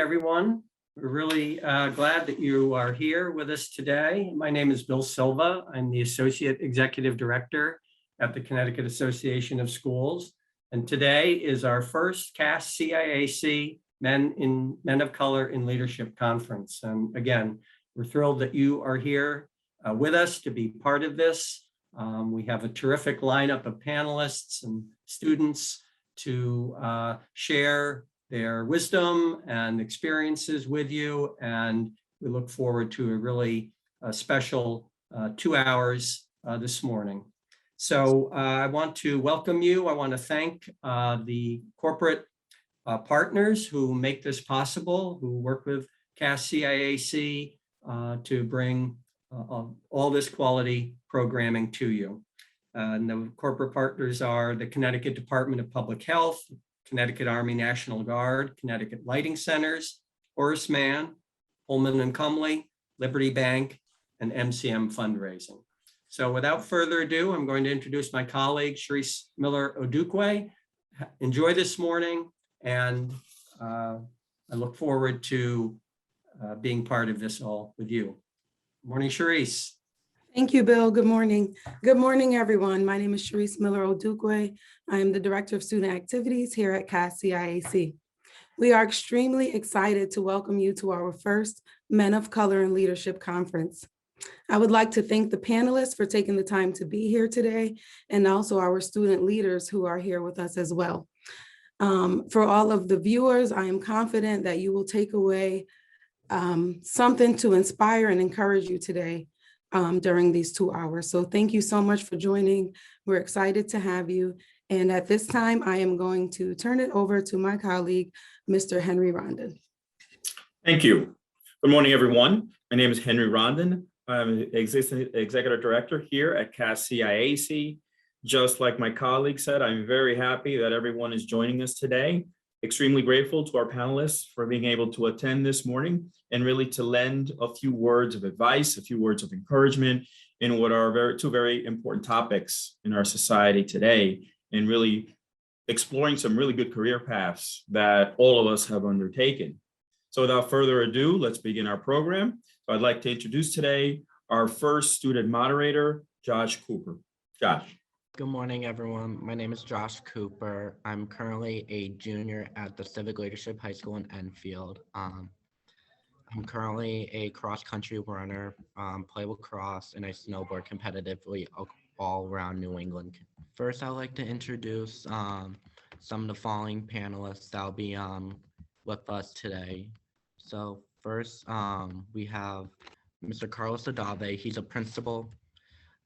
everyone. We're really glad that you are here with us today. My name is Bill Silva. I'm the Associate Executive Director at the Connecticut Association of Schools. And today is our first CAS-CIAC Men of Color in Leadership Conference. And again, we're thrilled that you are here with us to be part of this. We have a terrific lineup of panelists and students to share their wisdom and experiences with you. And we look forward to a really special 2 hours this morning. So I want to welcome you. I want to thank the corporate partners who make this possible, who work with CAS-CIAC to bring all this quality programming to you. And the corporate partners are the Connecticut Department of Public Health, Connecticut Army National Guard, Connecticut Lighting Centers, Horace Mann, Holman and Cumley, Liberty Bank, and MCM Fundraising. So without further ado, I'm going to introduce my colleague, Charisse Miller-Odukwe. Enjoy this morning, and I look forward to being part of this all with you. Morning, Charisse. Thank you, Bill. Good morning. Good morning, everyone. My name is Charisse Miller-Odukwe. I am the Director of Student Activities here at CAS-CIAC. We are extremely excited to welcome you to our first Men of Color in Leadership Conference. I would like to thank the panelists for taking the time to be here today, and also our student leaders who are here with us as well. For all of the viewers, I am confident that you will take away something to inspire and encourage you today during these 2 hours. So thank you so much for joining. We're excited to have you. And at this time, I am going to turn it over to my colleague, Mr. Henry Rondon. Thank you. Good morning, everyone. My name is Henry Rondon. I'm Executive Director here at CAS-CIAC. Just like my colleague said, I'm very happy that everyone is joining us today. Extremely grateful to our panelists for being able to attend this morning and really to lend a few words of advice, a few words of encouragement in what are two very important topics in our society today, and really exploring some really good career paths that all of us have undertaken. So without further ado, let's begin our program. So I'd like to introduce today our first student moderator, Josh Cooper. Josh. Good morning, everyone. My name is Josh Cooper. I'm currently a junior at the Civic Leadership High School in Enfield. I'm currently a cross-country runner, play lacrosse, and I snowboard competitively all around New England. First, I'd like to introduce some of the following panelists that will be with us today. So first, we have Mr. Carlos Adave. He's a principal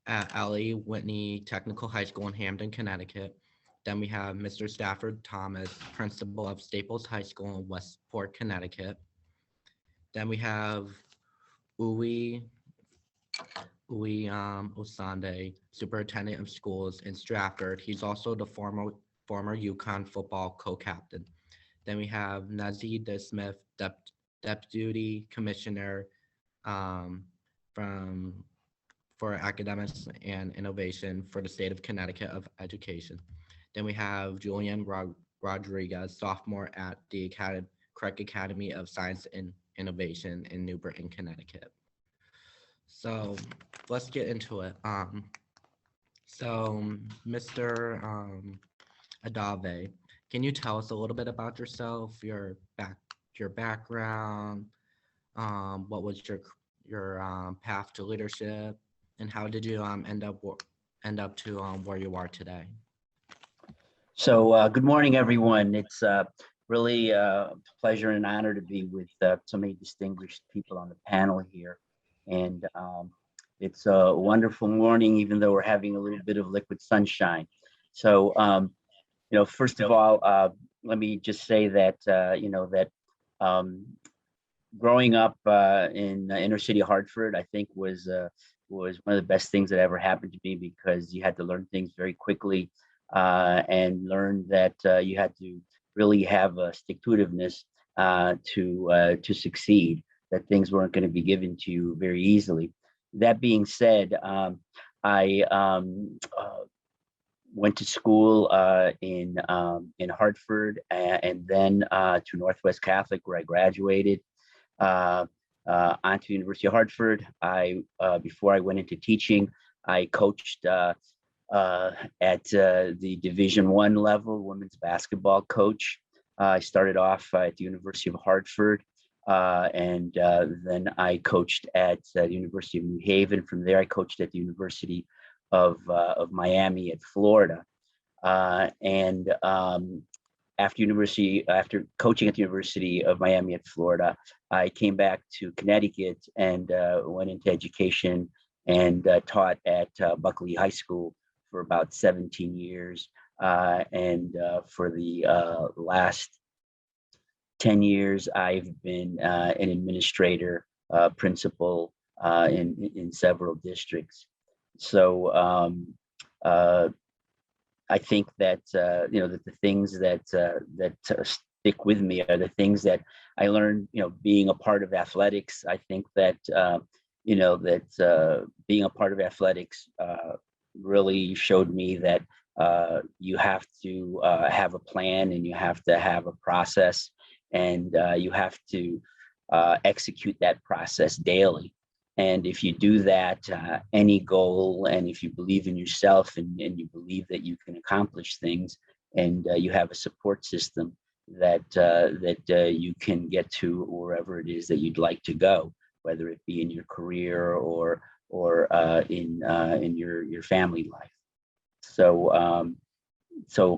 at Ellie Whitney Technical High School in Hamden, Connecticut. Then we have Mr. Stafford Thomas, principal of Staples High School in Westport, Connecticut. Then we have Uwe Osande, superintendent of schools in Stratford. He's also the former UConn football co-captain. Then we have Nazi DeSmith, deputy commissioner for academics and innovation for the state of Connecticut of education. Then we have Julian Rodriguez, sophomore at the Craig Academy of Science and Innovation in New Britain, Connecticut. So let's get into it. So Mr. Adave, can you tell us a little bit about yourself, your background, what was your path to leadership, and how did you end up to where you are today? So good morning, everyone. It's really a pleasure and honor to be with so many distinguished people on the panel here. And it's a wonderful morning, even though we're having a little bit of liquid sunshine. So, first of all, let me just say that, growing up in inner city Hartford, I think was one of the best things that ever happened to me, because you had to learn things very quickly and learn that you had to really have a stick-to-itiveness to succeed, that things weren't going to be given to you very easily. That being said, I went to school in Hartford and then to Northwest Catholic, where I graduated. Onto University of Hartford. Before I went into teaching, I coached at the Division I level, women's basketball coach. I started off at the University of Hartford, and then I coached at the University of New Haven. From there, I coached at the University of Miami at Florida. After coaching at the University of Miami at Florida, I came back to Connecticut and went into education and taught at Buckley High School for about 17 years. For the last 10 years, I've been an administrator, principal in several districts. So I think that that the things that stick with me are the things that I learned, being a part of athletics. I think that being a part of athletics really showed me that you have to have a plan, and you have to have a process, and you have to execute that process daily. And if you do that, any goal, and if you believe in yourself and you believe that you can accomplish things, and you have a support system that you can get to wherever it is that you'd like to go, whether it be in your career or in your family life. So I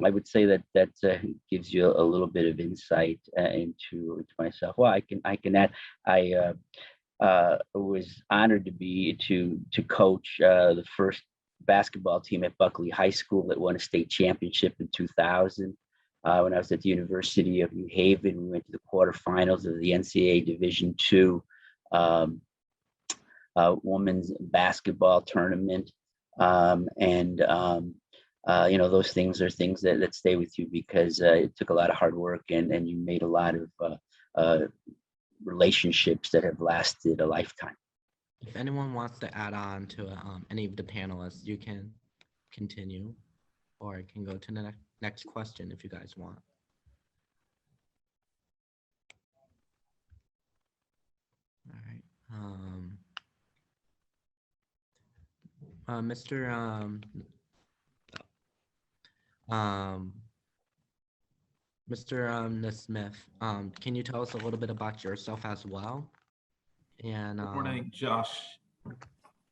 would say that gives you a little bit of insight into myself. Well, I can add. I was honored to coach the first basketball team at Buckley High School that won a state championship in 2000. When I was at the University of New Haven, we went to the quarterfinals of the NCAA Division II women's basketball tournament. Those things are things that stay with you, because it took a lot of hard work, and you made a lot of relationships that have lasted a lifetime. If anyone wants to add on to any of the panelists, you can continue, or I can go to the next question if you guys want. All right. Mr. Nesmith, can you tell us a little bit about yourself as well? And Good morning, Josh. Good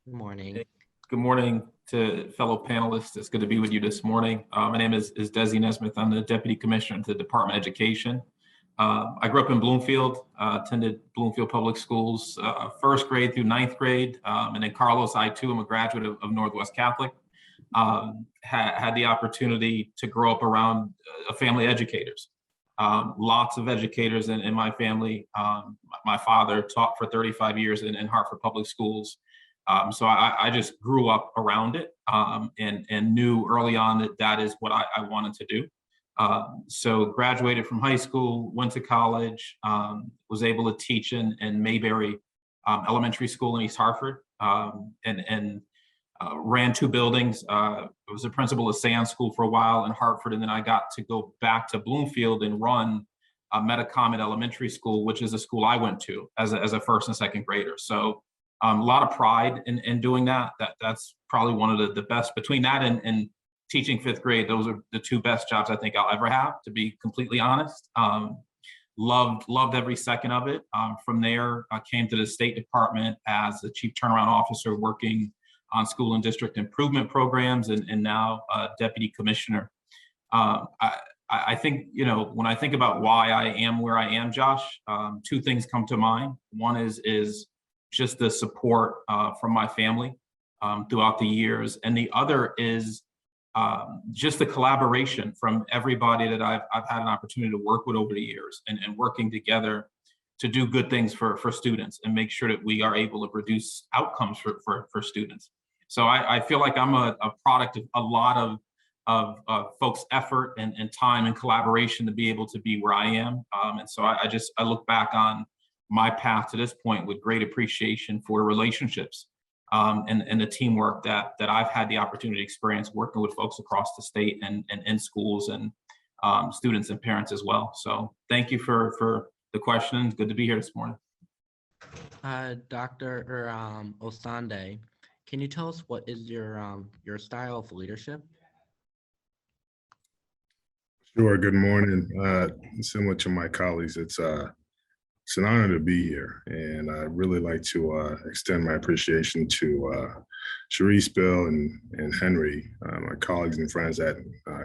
morning. Good morning to fellow panelists. It's good to be with you this morning. My name is Desi Nesmith. I'm the Deputy Commissioner to the Department of Education. I grew up in Bloomfield, attended Bloomfield Public Schools, first grade through ninth grade. And then Carlos, I too am a graduate of Northwest Catholic. Had the opportunity to grow up around a family of educators. Lots of educators in my family. My father taught for 35 years in Hartford Public Schools. So I just grew up around it and knew early on that is what I wanted to do. So graduated from high school, went to college, was able to teach in Mayberry Elementary School in East Hartford, and ran two buildings. I was a principal of Sands School for a while in Hartford, and then I got to go back to Bloomfield and run Metacomet Elementary School, which is a school I went to as a first and second grader. So a lot of pride in doing that. That's probably one of the best. Between that and teaching fifth grade, those are the two best jobs I think I'll ever have, to be completely honest. Loved every second of it. From there, I came to the State Department as the Chief Turnaround Officer, working on school and district improvement programs, and now Deputy Commissioner. I think, when I think about why I am where I am, Josh, two things come to mind. One is just the support from my family throughout the years. And the other is just the collaboration from everybody that I've had an opportunity to work with over the years, and working together to do good things for students and make sure that we are able to produce outcomes for students. So I feel like I'm a product of a lot of folks' effort and time and collaboration to be able to be where I am. And so I look back on my path to this point with great appreciation for relationships and the teamwork that I've had the opportunity to experience working with folks across the state and in schools and students and parents as well. So thank you for the question. Good to be here this morning. Dr. Osande, can you tell us what is your style of leadership? Sure. Good morning. Similar to my colleagues, it's an honor to be here, and I'd really like to extend my appreciation to Sharice, Bill, and Henry, my colleagues and friends at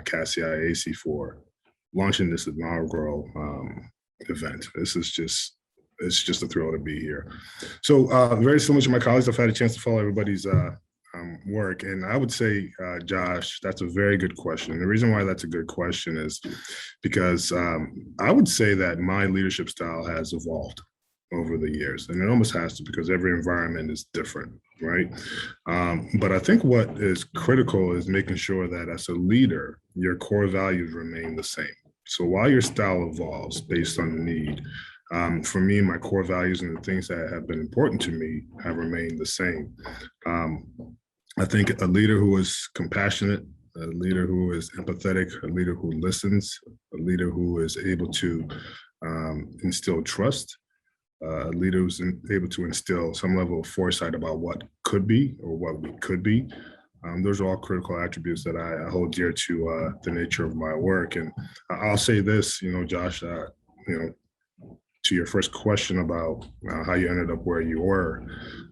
CAS-CIAC for launching this inaugural event. It's just a thrill to be here. So very similar to my colleagues, I've had a chance to follow everybody's work. And I would say, Josh, that's a very good question. And the reason why that's a good question is because I would say that my leadership style has evolved over the years, and it almost has to, because every environment is different, right? But I think what is critical is making sure that as a leader, your core values remain the same. So while your style evolves based on the need, for me, my core values and the things that have been important to me have remained the same. I think a leader who is compassionate, a leader who is empathetic, a leader who listens, a leader who is able to instill trust, a leader who's able to instill some level of foresight about what could be or what we could be. Those are all critical attributes that I hold dear to the nature of my work. And I'll say this, Josh, to your first question about how you ended up where you were,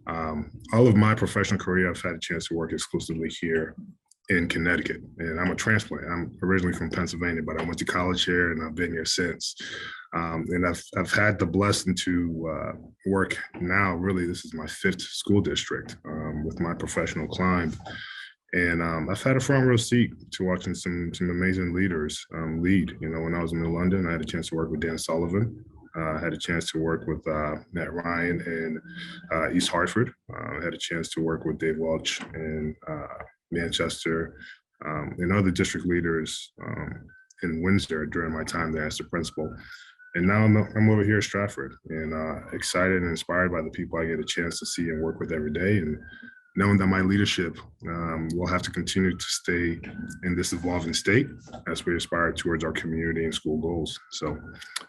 all of my professional career, I've had a chance to work exclusively here in Connecticut. And I'm a transplant. I'm originally from Pennsylvania, but I went to college here and I've been here since. And I've had the blessing to work now, really, this is my 5th school district with my professional climb. And I've had a front row seat to watching some amazing leaders lead. When I was in London, I had a chance to work with Dan Sullivan. I had a chance to work with Matt Ryan in East Hartford. I had a chance to work with Dave Welch in Manchester, and other district leaders in Windsor during my time there as the principal. And now I'm over here at Stratford, and excited and inspired by the people I get a chance to see and work with every day, and knowing that my leadership will have to continue to stay in this evolving state as we aspire towards our community and school goals. So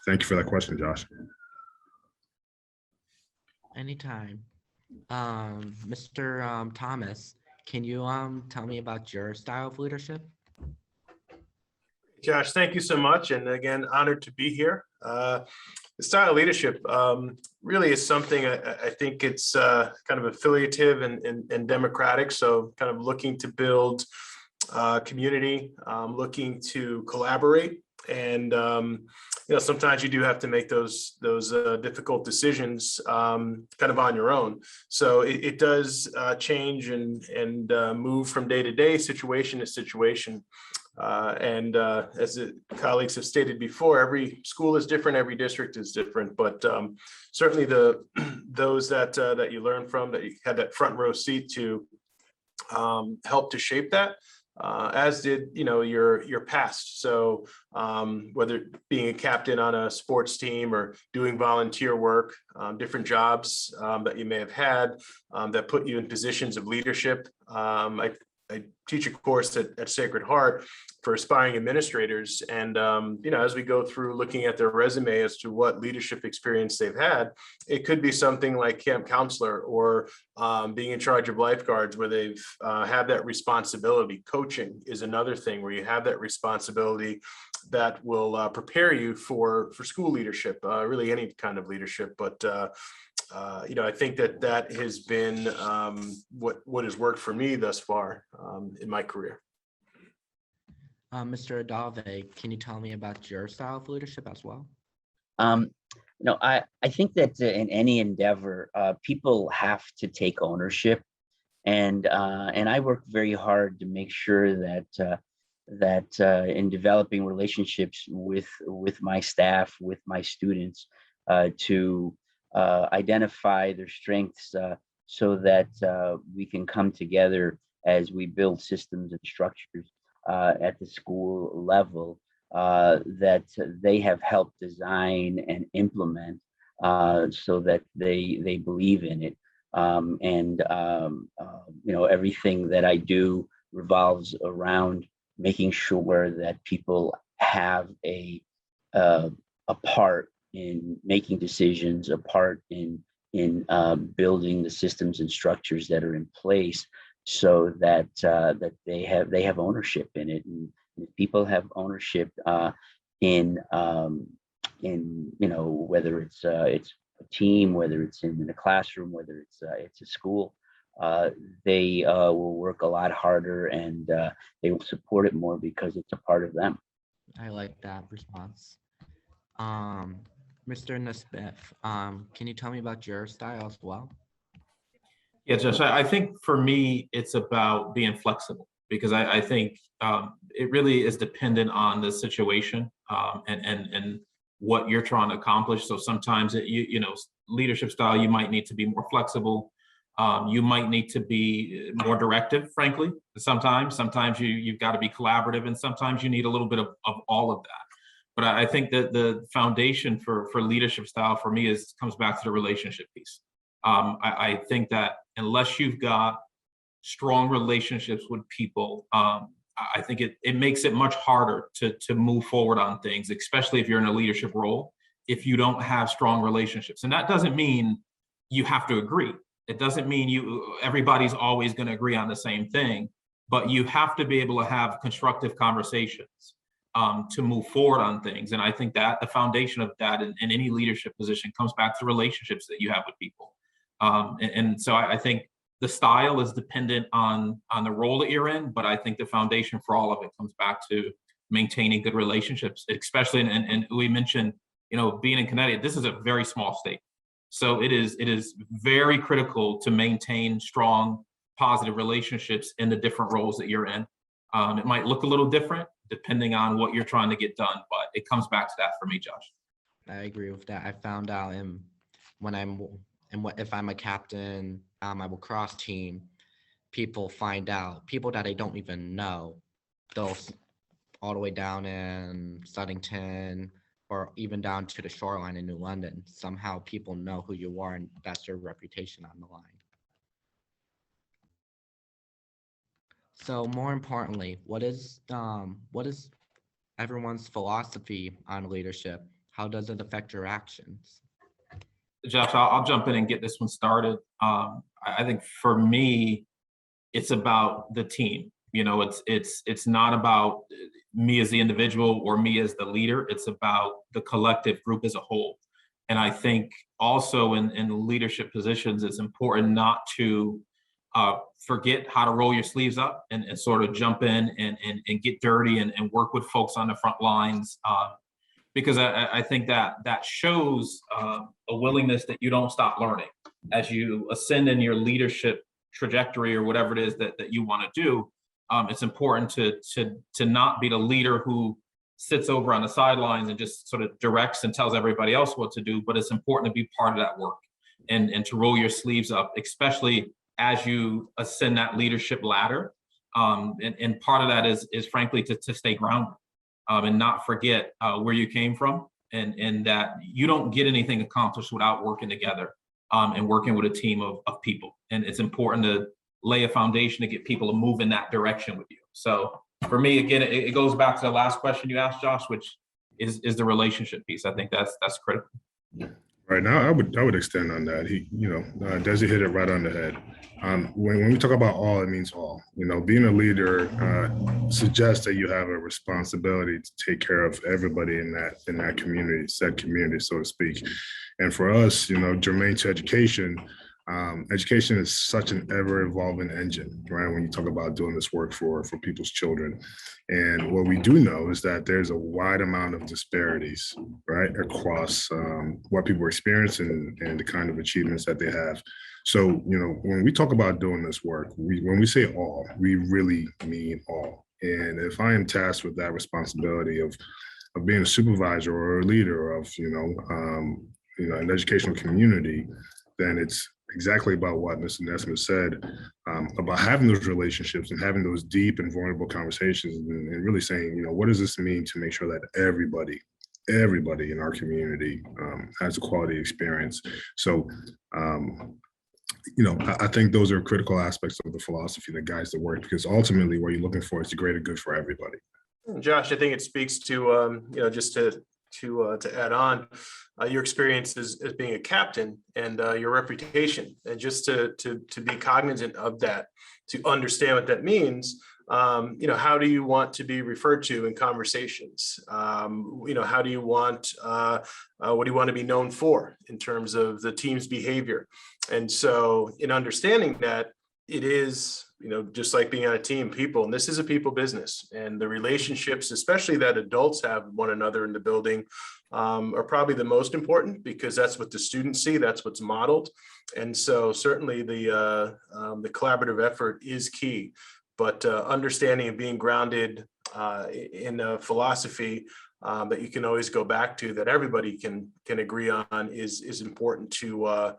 thank you for that question, Josh. Anytime. Mr. Thomas, can you tell me about your style of leadership? Josh, thank you so much. And again, honored to be here. The style of leadership really is something I think it's kind of affiliative and democratic. So kind of looking to build community, looking to collaborate. And, sometimes you do have to make those difficult decisions kind of on your own. So it does change and move from day to day, situation to situation. As the colleagues have stated before, every school is different, every district is different, but certainly those that you learn from, that you had that front row seat to help to shape that, as did your past. So whether being a captain on a sports team or doing volunteer work, different jobs that you may have had that put you in positions of leadership. I teach a course at Sacred Heart for aspiring administrators. And, as we go through looking at their resume as to what leadership experience they've had, it could be something like camp counselor or being in charge of lifeguards where they've had that responsibility. Coaching is another thing where you have that responsibility that will prepare you for school leadership, really any kind of leadership. But I think that has been what has worked for me thus far in my career. Mr. Adave, can you tell me about your style of leadership as well? I think that in any endeavor, people have to take ownership, and I work very hard to make sure that in developing relationships with my staff, with my students, to identify their strengths so that we can come together as we build systems and structures at the school level that they have helped design and implement so that they believe in it. Everything that I do revolves around making sure that people have a part in making decisions, a part in building the systems and structures that are in place, so that they have ownership in it. And if people have ownership in whether it's a team, whether it's in a classroom, whether it's a school, they will work a lot harder, and they will support it more because it's a part of them. I like that response. Mr. Nesbitt, can you tell me about your style as well? Yeah, Josh, I think for me, it's about being flexible, because I think it really is dependent on the situation and what you're trying to accomplish. So sometimes leadership style, you might need to be more flexible. You might need to be more directive, frankly. Sometimes you've got to be collaborative, and sometimes you need a little bit of all of that. But I think that the foundation for leadership style for me comes back to the relationship piece. I think that unless you've got strong relationships with people, I think it makes it much harder to move forward on things, especially if you're in a leadership role, if you don't have strong relationships. And that doesn't mean you have to agree. It doesn't mean everybody's always going to agree on the same thing, but you have to be able to have constructive conversations to move forward on things. And I think that the foundation of that in any leadership position comes back to relationships that you have with people. So I think the style is dependent on the role that you're in, but I think the foundation for all of it comes back to maintaining good relationships, especially, and we mentioned, being in Connecticut, this is a very small state. So it is very critical to maintain strong, positive relationships in the different roles that you're in. It might look a little different depending on what you're trying to get done, but it comes back to that for me, Josh. I agree with that. I found out if I'm a captain, my lacrosse team, people that I don't even know, they'll all the way down in Southington or even down to the shoreline in New London. Somehow people know who you are, and that's your reputation on the line. So more importantly, what is everyone's philosophy on leadership? How does it affect your actions? Josh, I'll jump in and get this one started. I think for me, it's about the team. It's not about me as the individual or me as the leader. It's about the collective group as a whole. And I think also in leadership positions, it's important not to forget how to roll your sleeves up and sort of jump in and get dirty and work with folks on the front lines. Because I think that shows a willingness that you don't stop learning as you ascend in your leadership trajectory or whatever it is that you want to do. It's important to not be the leader who sits over on the sidelines and just sort of directs and tells everybody else what to do, but it's important to be part of that work and to roll your sleeves up, especially as you ascend that leadership ladder. And part of that is frankly to stay grounded. And not forget where you came from, and that you don't get anything accomplished without working together and working with a team of people. And it's important to lay a foundation to get people to move in that direction with you. So for me, again, it goes back to the last question you asked, Josh, which is the relationship piece. I think that's critical. Right now, I would extend on that. Desi hit it right on the head. When we talk about all, it means all. Being a leader suggests that you have a responsibility to take care of everybody in that community, said community, so to speak. And for us, germane to education, education is such an ever-evolving engine, right? When you talk about doing this work for people's children. And what we do know is that there's a wide amount of disparities, right, across what people experience and the kind of achievements that they have. So, when we talk about doing this work, when we say all, we really mean all. And if I am tasked with that responsibility of being a supervisor or a leader of, an educational community, then it's exactly about what Mr. Nesbitt said, about having those relationships and having those deep and vulnerable conversations and really saying, what does this mean to make sure that everybody in our community has a quality experience. So I think those are critical aspects of the philosophy that guides the work, because ultimately what you're looking for is the greater good for everybody. Josh, I think it speaks to, just to add on, your experience as being a captain and your reputation, and just to be cognizant of that, to understand what that means. How do you want to be referred to in conversations? How do you want, what do you want to be known for in terms of the team's behavior? And so in understanding that, it is, just like being on a team, people, and this is a people business, and the relationships, especially that adults have one another in the building, are probably the most important, because that's what the students see, that's what's modeled. And so certainly the collaborative effort is key, but understanding and being grounded in a philosophy that you can always go back to, that everybody can agree on, is important to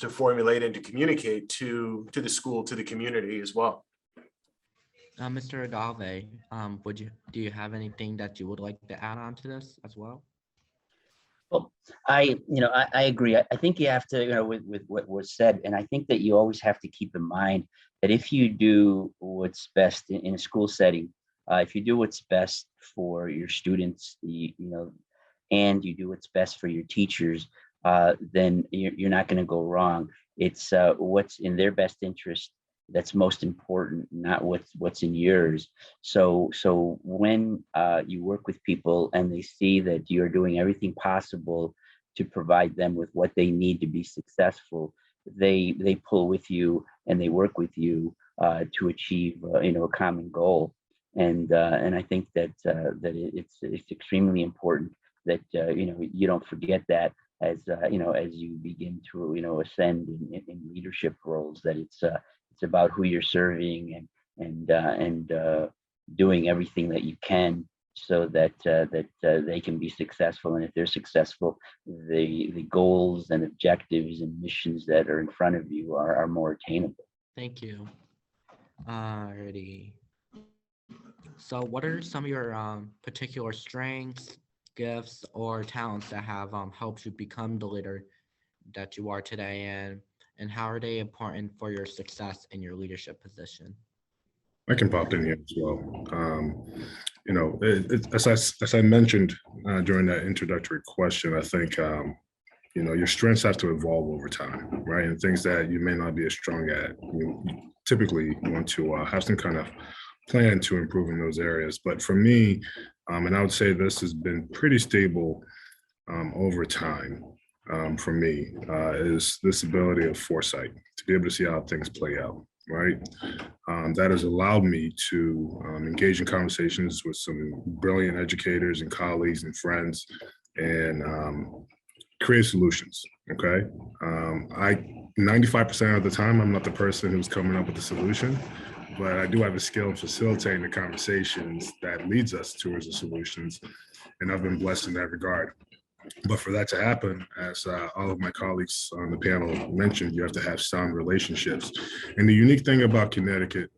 formulate and to communicate to the school, to the community as well. Mr. Agave, do you have anything that you would like to add on to this as well? Well, I agree. I think you have to, with what was said, and I think that you always have to keep in mind that if you do what's best in a school setting, if you do what's best for your students, and you do what's best for your teachers, then you're not going to go wrong. It's what's in their best interest that's most important, not what's in yours. So when you work with people and they see that you're doing everything possible to provide them with what they need to be successful, they pull with you and they work with you to achieve a common goal. And I think that it's extremely important that you don't forget that as you begin to ascend in leadership roles, that it's about who you're serving and doing everything that you can so that they can be successful. And if they're successful, the goals and objectives and missions that are in front of you are more attainable. Thank you. Alrighty. So what are some of your particular strengths, gifts, or talents that have helped you become the leader that you are today, and how are they important for your success in your leadership position? I can pop in here as well. As I mentioned during that introductory question, I think your strengths have to evolve over time, right? And things that you may not be as strong at, you typically want to have some kind of plan to improve in those areas. But for me, and I would say this has been pretty stable over time for me, is this ability of foresight, to be able to see how things play out, right? That has allowed me to engage in conversations with some brilliant educators and colleagues and friends, and create solutions, okay? 95% of the time, I'm not the person who's coming up with the solution, but I do have a skill of facilitating the conversations that leads us towards the solutions, and I've been blessed in that regard. But for that to happen, as all of my colleagues on the panel mentioned, you have to have sound relationships. And the unique thing about Connecticut,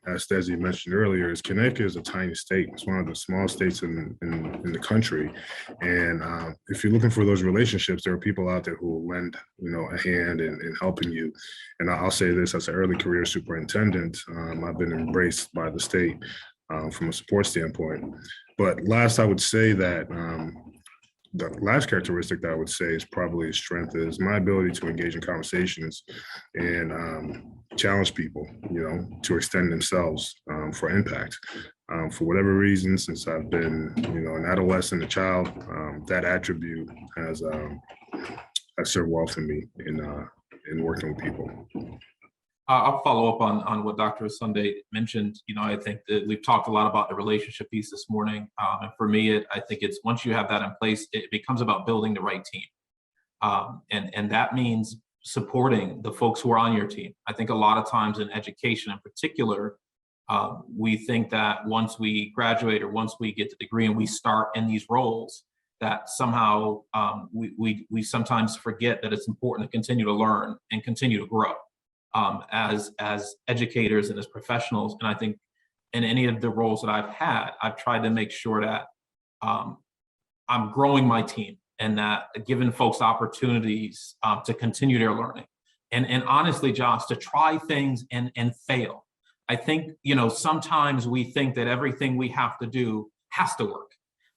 as Desi mentioned earlier, is Connecticut is a tiny state. It's one of the small states in the country. And if you're looking for those relationships, there are people out there who will lend a hand in helping you. And I'll say this, as an early career superintendent, I've been embraced by the state from a support standpoint. But last, I would say that the last characteristic that I would say is probably a strength is my ability to engage in conversations and challenge people, to extend themselves for impact. For whatever reason, since I've been, an adolescent, a child, that attribute has served well for me in working with people. I'll follow up on what Dr. Sunday mentioned. I think that we've talked a lot about the relationship piece this morning. And for me, I think it's once you have that in place, it becomes about building the right team. And that means supporting the folks who are on your team. I think a lot of times in education in particular, we think that once we graduate or once we get the degree and we start in these roles, that somehow we sometimes forget that it's important to continue to learn and continue to grow. As educators and as professionals. And I think in any of the roles that I've had, I've tried to make sure that I'm growing my team and that giving folks opportunities to continue their learning. And honestly, Josh, to try things and fail. I think, sometimes we think that everything we have to do has to work,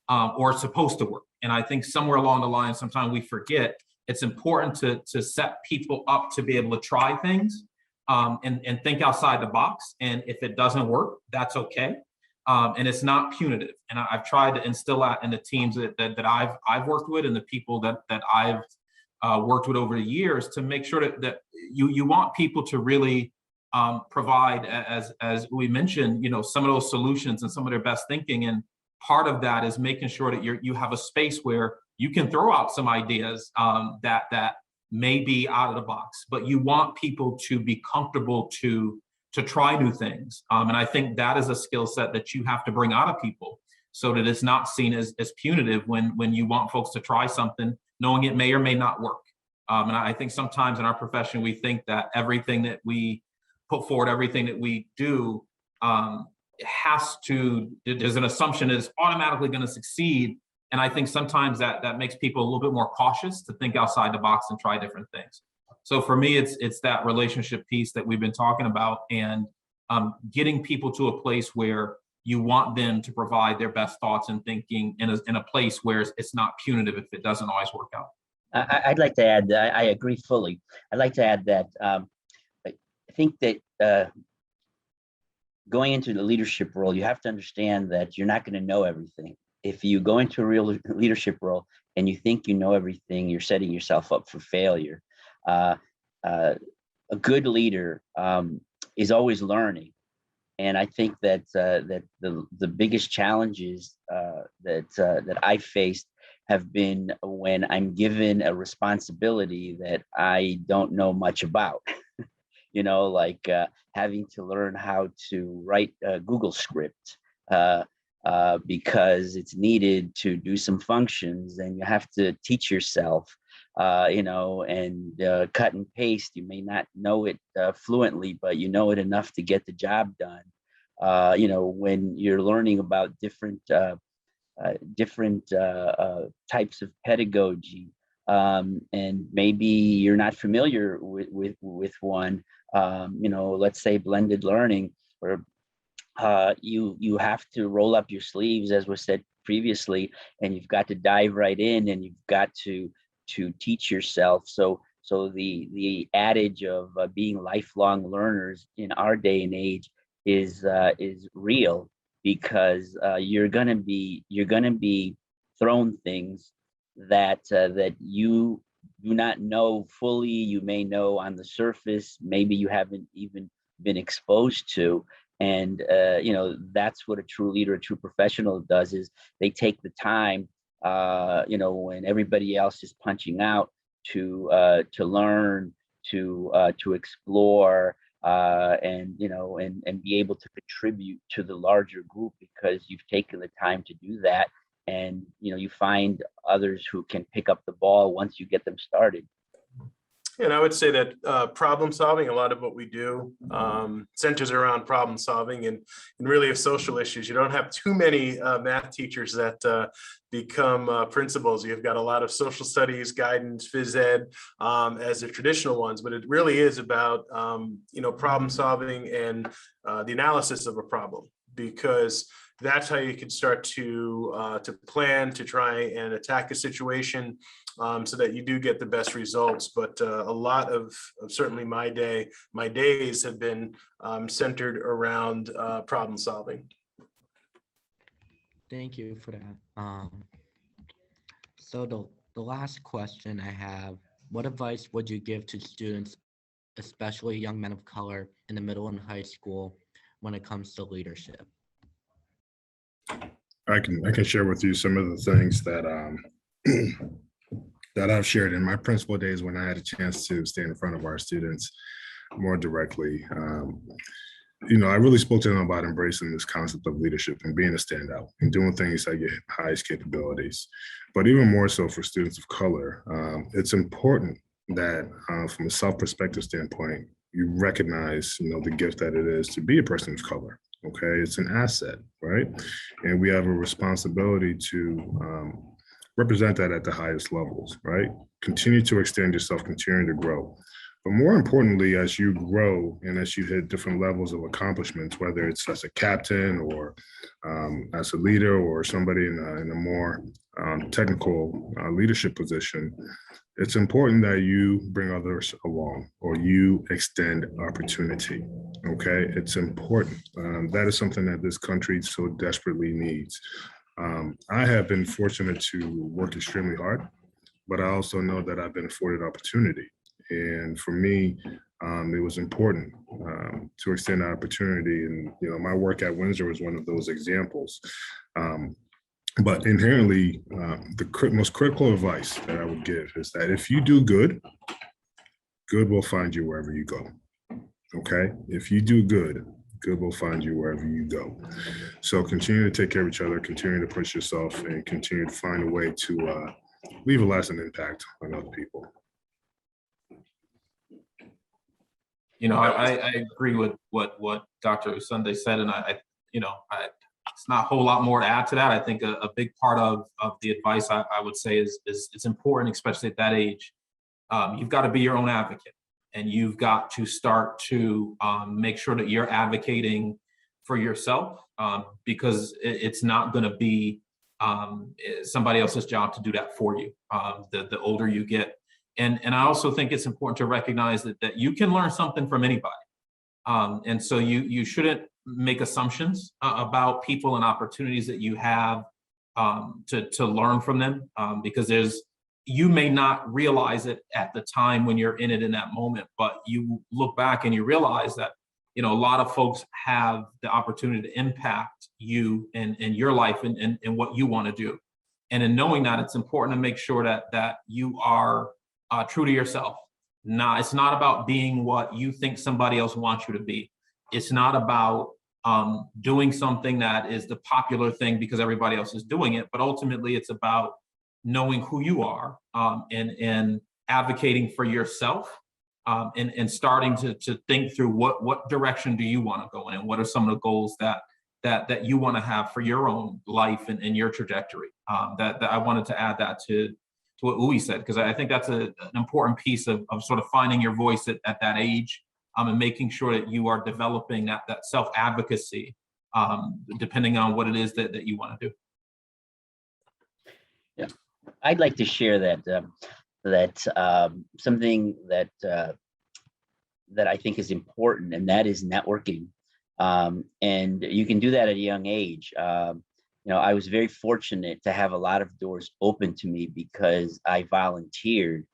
or supposed to work. And I think somewhere along the line, sometimes we forget it's important to set people up to be able to try things, and think outside the box. And if it doesn't work, that's okay. And it's not punitive. And I've tried to instill that in the teams that I've worked with, and the people that I've worked with over the years, to make sure that you want people to really provide, as we mentioned, some of those solutions and some of their best thinking. And part of that is making sure that you have a space where you can throw out some ideas that may be out of the box, but you want people to be comfortable to try new things. And I think that is a skill set that you have to bring out of people, so that it's not seen as punitive when you want folks to try something, knowing it may or may not work. And I think sometimes in our profession, we think that everything that we put forward, everything that we do, there's an assumption that it's automatically going to succeed. And I think sometimes that makes people a little bit more cautious to think outside the box and try different things. So for me, it's that relationship piece that we've been talking about, and getting people to a place where you want them to provide their best thoughts and thinking in a place where it's not punitive if it doesn't always work out. I'd like to add that I agree fully. I'd like to add that I think that going into the leadership role, you have to understand that you're not going to know everything. If you go into a real leadership role and you think you know everything, you're setting yourself up for failure. A good leader is always learning. And I think that the biggest challenges that I faced have been when I'm given a responsibility that I don't know much about. Like having to learn how to write a Google script because it's needed to do some functions, and you have to teach yourself, and cut and paste. You may not know it fluently, but you know it enough to get the job done. When you're learning about different types of pedagogy, and maybe you're not familiar with one, let's say blended learning, or you have to roll up your sleeves, as was said previously, and you've got to dive right in, and you've got to teach yourself. So the adage of being lifelong learners in our day and age is real, because you're gonna be thrown things that you do not know fully. You may know on the surface, maybe you haven't even been exposed to. And that's what a true leader, a true professional does, is they take the time, when everybody else is punching out, to learn, to explore, and be able to contribute to the larger group, because you've taken the time to do that. And you find others who can pick up the ball once you get them started. And I would say that problem solving, a lot of what we do centers around problem solving and really of social issues. You don't have too many math teachers that become principals. You've got a lot of social studies, guidance, phys ed as the traditional ones, but it really is about problem solving and the analysis of a problem, because that's how you can start to plan, to try and attack a situation, so that you do get the best results. But a lot of certainly my days have been centered around problem solving. Thank you for that. So the last question I have: what advice would you give to students, especially young men of color in the middle and high school, when it comes to leadership? I can share with you some of the things that that I've shared in my principal days, when I had a chance to stand in front of our students more directly. I really spoke to them about embracing this concept of leadership and being a standout and doing things at your highest capabilities. But even more so for students of color, it's important that from a self-perspective standpoint, you recognize, the gift that it is to be a person of color. Okay, it's an asset, right? And we have a responsibility to represent that at the highest levels, right? Continue to extend yourself, continue to grow. But more importantly, as you grow and as you hit different levels of accomplishments, whether it's as a captain or as a leader or somebody in a more technical leadership position, it's important that you bring others along or you extend opportunity. Okay, it's important. That is something that this country so desperately needs. I have been fortunate to work extremely hard, but I also know that I've been afforded opportunity. And for me, it was important to extend that opportunity. And, you know, my work at Windsor was one of those examples. But inherently, the most critical advice that I would give is that if you do good, good will find you wherever you go. Okay? If you do good, good will find you wherever you go. So continue to take care of each other, continue to push yourself, and continue to find a way to leave a lasting impact on other people. You know, I agree with what Dr. Sunday said, and it's not a whole lot more to add to that. I think a big part of the advice I would say is it's important, especially at that age. You've got to be your own advocate, and you've got to start to make sure that you're advocating for yourself, because it's not going to be somebody else's job to do that for you. The older you get. And I also think it's important to recognize that you can learn something from anybody. And so you shouldn't make assumptions about people and opportunities that you have to learn from them, because you may not realize it at the time when you're in it in that moment, but you look back and you realize that, you know, a lot of folks have the opportunity to impact you and your life and what you want to do. And in knowing that, it's important to make sure that you are true to yourself. It's not about being what you think somebody else wants you to be. It's not about doing something that is the popular thing because everybody else is doing it, but ultimately it's about knowing who you are and advocating for yourself, and starting to think through what direction do you want to go in, and what are some of the goals that you want to have for your own life and your trajectory. That I wanted to add that to what Uwe said, because I think that's an important piece of sort of finding your voice at that age, and making sure that you are developing that self-advocacy, depending on what it is that you want to do. Yeah, I'd like to share something that I think is important, and that is networking. And you can do that at a young age. You know, I was very fortunate to have a lot of doors open to me because I volunteered,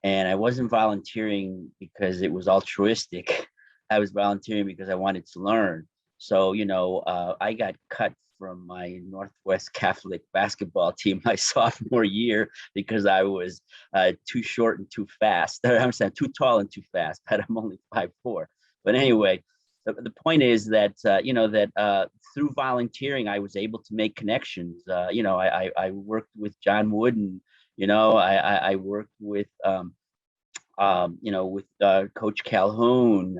and I wasn't volunteering because it was altruistic. I was volunteering because I wanted to learn. So, you know, I got cut from my Northwest Catholic basketball team my sophomore year because I was too short and too fast. I'm saying too tall and too fast, but I'm only 5'4". But anyway, the point is that, you know, that through volunteering, I was able to make connections. You know, I worked with John Wooden, you know, I worked with, you know, with Coach Calhoun.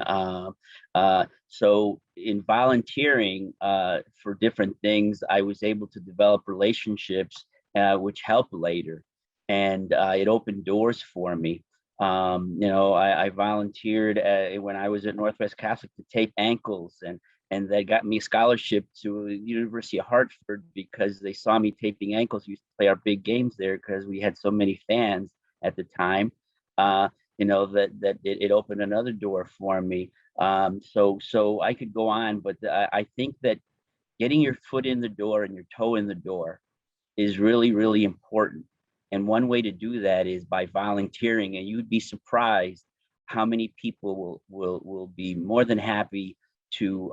So in volunteering for different things, I was able to develop relationships which helped later. And it opened doors for me. You know, I volunteered when I was at Northwest Catholic to tape ankles, and they got me a scholarship to the University of Hartford because they saw me taping ankles. We used to play our big games there because we had so many fans at the time. You know, that it opened another door for me. So I could go on, but I think that getting your foot in the door and your toe in the door is really, really important. And one way to do that is by volunteering, and you'd be surprised how many people will be more than happy to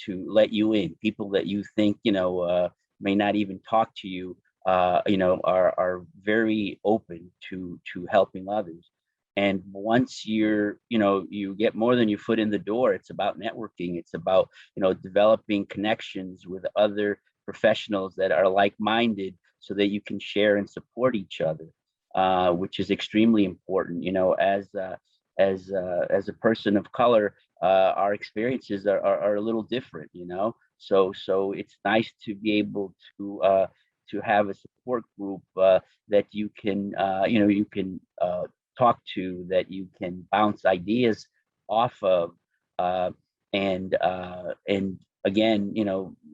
let you in. People that you think, you know, may not even talk to you, you know, are very open to helping others. And once you get more than your foot in the door, it's about networking. It's about, you know, developing connections with other professionals that are like-minded, so that you can share and support each other, which is extremely important. You know, as a person of color, our experiences are a little different. You know, so it's nice to be able to have a support group that you can talk to, that you can bounce ideas off of. And again,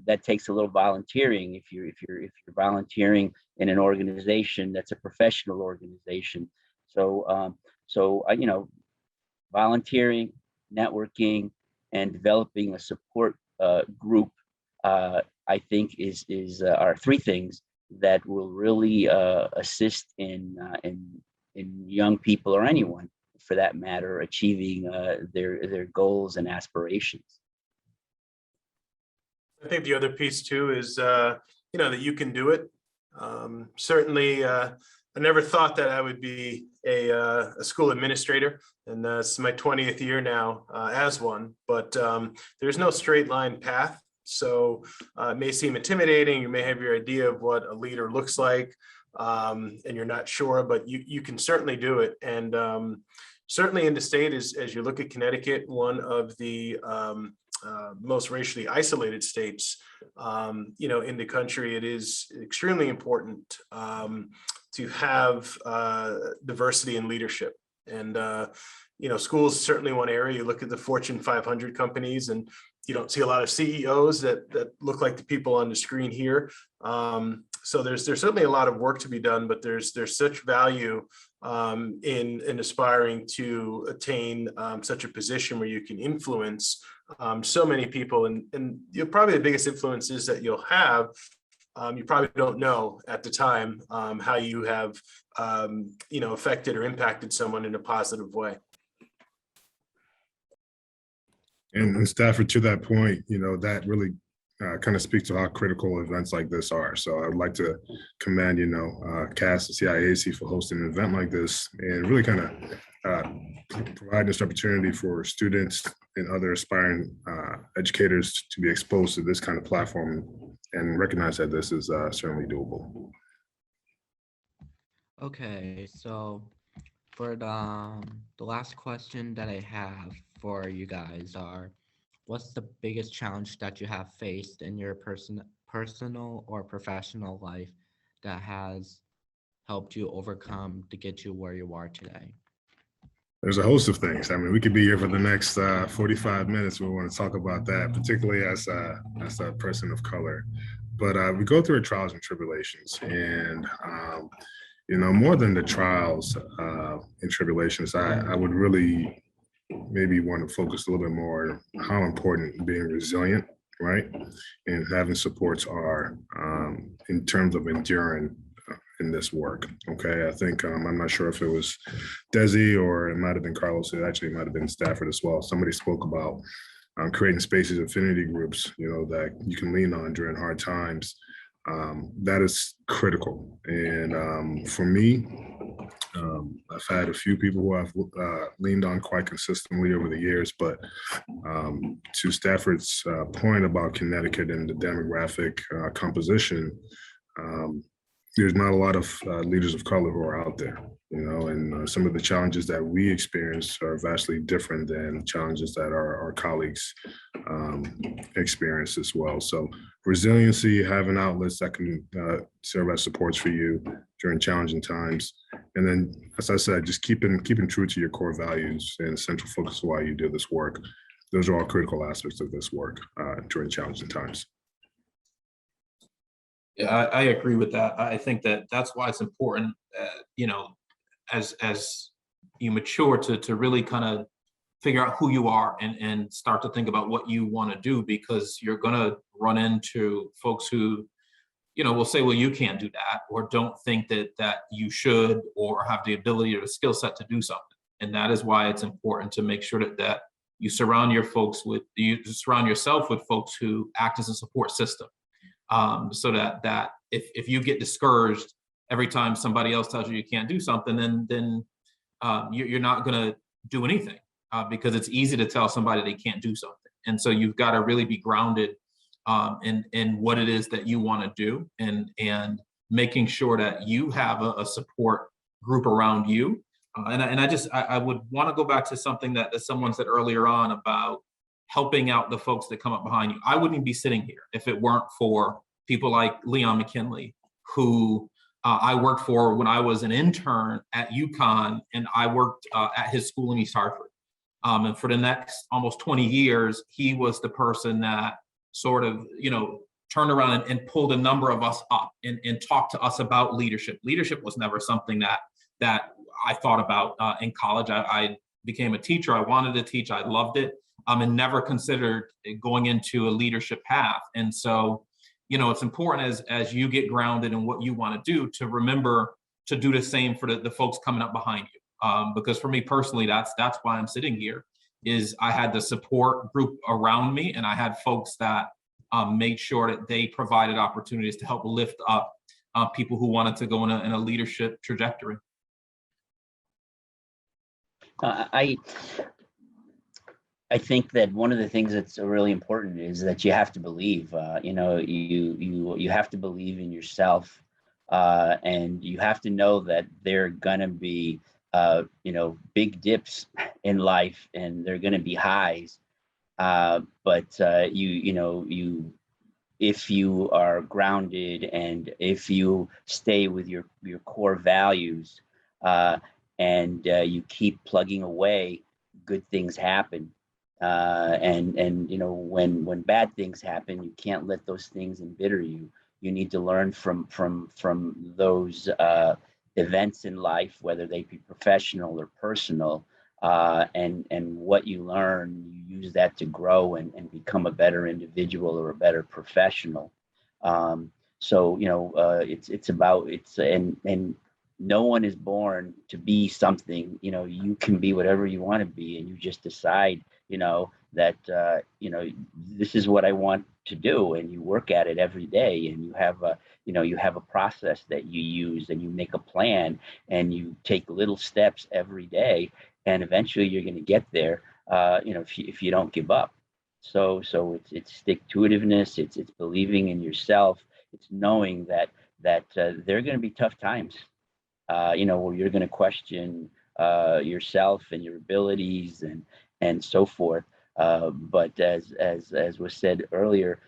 that takes a little volunteering. If you're volunteering in an organization that's a professional organization. So volunteering, networking, and developing a support group, I think are three things that will really assist in young people, or anyone for that matter, achieving their goals and aspirations. I think the other piece too is, that you can do it. Certainly, I never thought that I would be a school administrator, and it's my 20th year now as one, but there's no straight line path. So it may seem intimidating. You may have your idea of what a leader looks like, and you're not sure, but you can certainly do it. And certainly in the state, as you look at Connecticut, one of the most racially isolated states, in the country, it is extremely important to have diversity in leadership. And schools is certainly one area. You look at the Fortune 500 companies, and you don't see a lot of CEOs that look like the people on the screen here. So there's certainly a lot of work to be done, but there's such value in aspiring to attain such a position where you can influence so many people. And probably the biggest influences that you'll have, you probably don't know at the time how you have affected or impacted someone in a positive way. And Stafford, to that point, that really kind of speaks to how critical events like this are. So I would like to commend, CAS-CIAC for hosting an event like this, and really kind of provide this opportunity for students and other aspiring educators to be exposed to this kind of platform and recognize that this is certainly doable. Okay, so for the last question that I have for you guys are, what's the biggest challenge that you have faced in your personal or professional life that has helped you overcome to get you where you are today? There's a host of things. I mean, we could be here for the next 45 minutes. We want to talk about that, particularly as a person of color. But we go through our trials and tribulations, and more than the trials and tribulations, I would really maybe want to focus a little bit more on how important being resilient, right, and having supports are in terms of enduring in this work. Okay, I think I'm not sure if it was Desi or it might have been Carlos. It actually might have been Stafford as well. Somebody spoke about creating spaces, affinity groups, that you can lean on during hard times. That is critical. And for me, I've had a few people who I've leaned on quite consistently over the years, but to Stafford's point about Connecticut and the demographic composition, there's not a lot of leaders of color who are out there, and some of the challenges that we experience are vastly different than challenges that our colleagues experience as well. So resiliency, having outlets that can serve as supports for you during challenging times. And then, as I said, just keeping true to your core values and central focus of why you do this work. Those are all critical aspects of this work during challenging times. Yeah, I agree with that. I think that's why it's important, as you mature to really kind of figure out who you are and start to think about what you want to do, because you're going to run into folks who, will say, well, you can't do that, or don't think that you should, or have the ability or the skill set to do something. And that is why it's important to make sure that you surround yourself with folks who act as a support system. So that if you get discouraged every time somebody else tells you can't do something, then you're not going to do anything, because it's easy to tell somebody they can't do something. And so you've got to really be grounded in what it is that you want to do, and making sure that you have a support group around you. I would want to go back to something that someone said earlier on about helping out the folks that come up behind you. I wouldn't be sitting here if it weren't for people like Leon McKinley, who I worked for when I was an intern at UConn, and I worked at his school in East Hartford. And for the next almost 20 years, he was the person that sort of, turned around and pulled a number of us up and talked to us about leadership. Leadership was never something that I thought about in college. I became a teacher. I wanted to teach. I loved it, and never considered going into a leadership path. And so, it's important as you get grounded in what you want to do to remember to do the same for the folks coming up behind you. Because for me personally, that's why I'm sitting here, is I had the support group around me, and I had folks that made sure that they provided opportunities to help lift up people who wanted to go in a leadership trajectory. I think that one of the things that's really important is that you have to believe. You have to believe in yourself, and you have to know that there are gonna be big dips in life, and there are gonna be highs. But if you are grounded and if you stay with your core values, and you keep plugging away, good things happen. When bad things happen, you can't let those things embitter you. You need to learn from those events in life, whether they be professional or personal, and what you learn, you use that to grow and become a better individual or a better professional. And no one is born to be something. You can be whatever you want to be, and you just decide that this is what I want to do, and you work at it every day, and you have a process that you use, and you make a plan, and you take little steps every day, and eventually you're going to get there, if you don't give up. So it's stick-to-itiveness, it's believing in yourself, it's knowing that there are going to be tough times, where you're going to question yourself and your abilities and so forth. But as was said earlier,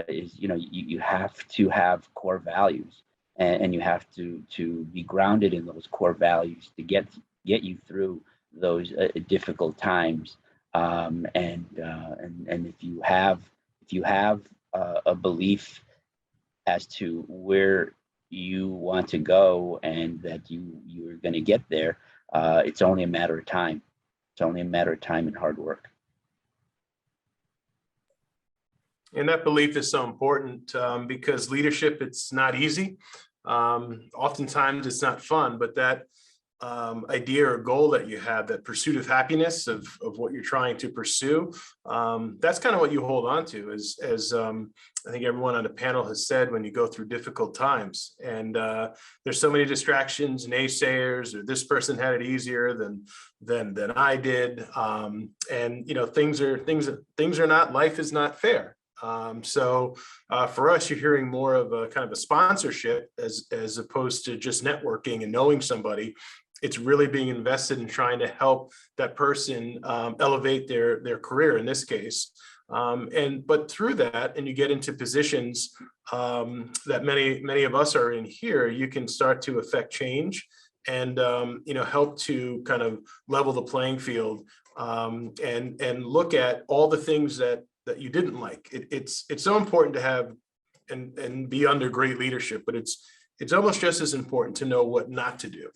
you have to have core values, and you have to be grounded in those core values to get you through those difficult times. And if you have a belief as to where you want to go and that you're going to get there, it's only a matter of time. It's only a matter of time and hard work. And that belief is so important, because leadership, it's not easy. Oftentimes it's not fun, but that idea or goal that you have, that pursuit of happiness of what you're trying to pursue, that's kind of what you hold on to, as I think everyone on the panel has said, when you go through difficult times. And there's so many distractions, naysayers, or this person had it easier than I did. And things are not, life is not fair. So for us, you're hearing more of a kind of a sponsorship as opposed to just networking and knowing somebody. It's really being invested in trying to help that person elevate their career in this case. But through that, and you get into positions that many of us are in here, you can start to affect change and help to kind of level the playing field, and look at all the things that you didn't like. It's so important to have and be under great leadership, but it's almost just as important to know what not to do.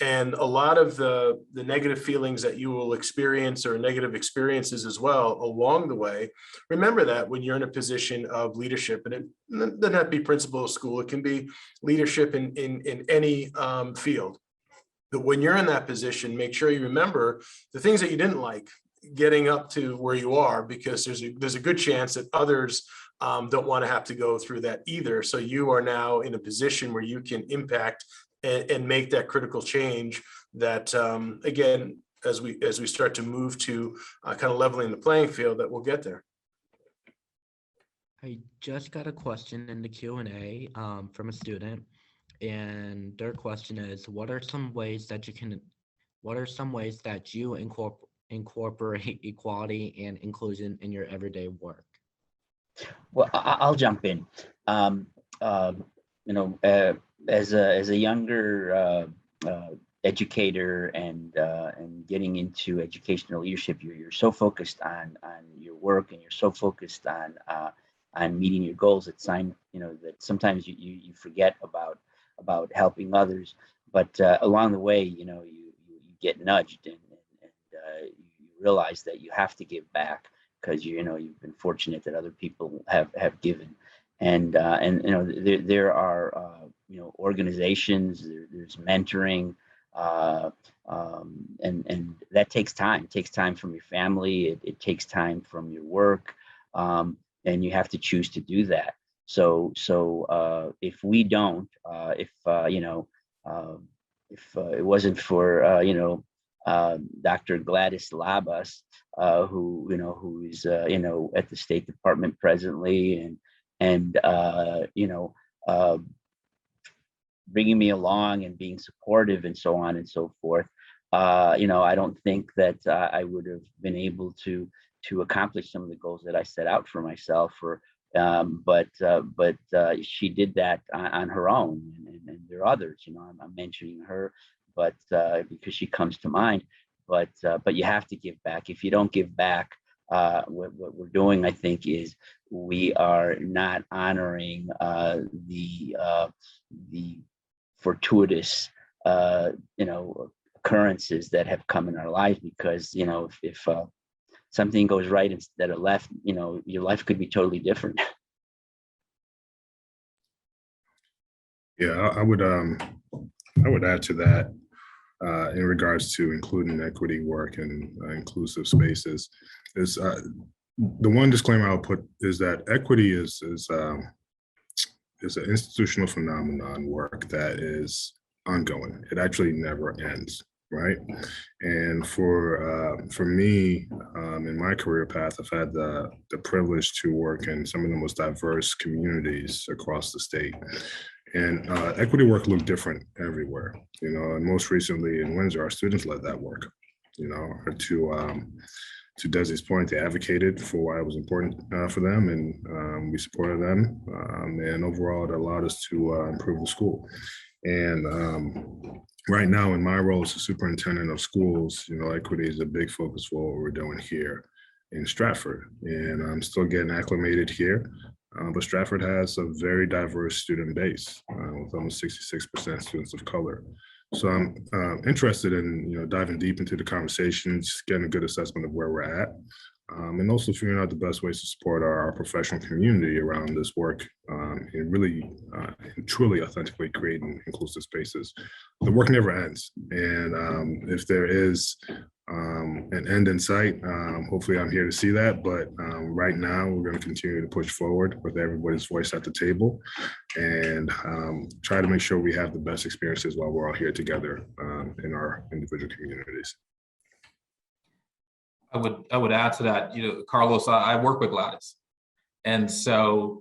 And a lot of the negative feelings that you will experience, or negative experiences as well along the way, remember that when you're in a position of leadership, and it doesn't have to be principal of school, it can be leadership in any field. But when you're in that position, make sure you remember the things that you didn't like getting up to where you are, because there's a good chance that others don't want to have to go through that either. So you are now in a position where you can impact and make that critical change that, again, as we start to move to kind of leveling the playing field, that we'll get there. I just got a question in the Q&A from a student, and their question is, what are some ways that you incorporate equality and inclusion in your everyday work? Well, I'll jump in. as a younger educator and getting into educational leadership, you're so focused on your work, and you're so focused on meeting your goals at that sometimes you forget about helping others. But along the way, you get nudged, and you realize that you have to give back, because you've been fortunate that other people have given. And there are organizations, there's mentoring, and that takes time. It takes time from your family. It takes time from your work, and you have to choose to do that. So if we don't, if it wasn't for Dr. Gladys Labas, who is at the State Department presently, and bringing me along and being supportive and so on and so forth, I don't think that I would have been able to accomplish some of the goals that I set out for myself. But she did that on her own, and there are others. I'm mentioning her, but because she comes to mind. But you have to give back. If you don't give back, what we're doing, I think, is we are not honoring the fortuitous occurrences that have come in our lives. Because if something goes right instead of left, your life could be totally different. Yeah, I would add to that in regards to including equity work and inclusive spaces. Is the one disclaimer I'll put is that equity is an institutional phenomenon work that is ongoing. It actually never ends, right? And for me, in my career path, I've had the privilege to work in some of the most diverse communities across the state. And equity work looked different everywhere, and most recently in Windsor, our students led that work, to Desi's point, they advocated for why it was important for them, and we supported them. And overall, it allowed us to improve the school. And right now, in my role as the superintendent of schools, equity is a big focus for what we're doing here in Stratford. And I'm still getting acclimated here. But Stratford has a very diverse student base, with almost 66% students of color. So I'm interested in diving deep into the conversations, getting a good assessment of where we're at, and also figuring out the best ways to support our professional community around this work, and really and truly authentically creating inclusive spaces. The work never ends, and if there is an end in sight, hopefully I'm here to see that. But right now, we're going to continue to push forward with everybody's voice at the table, and try to make sure we have the best experiences while we're all here together in our individual communities. I would add to that, Carlos, I work with Gladys. And so,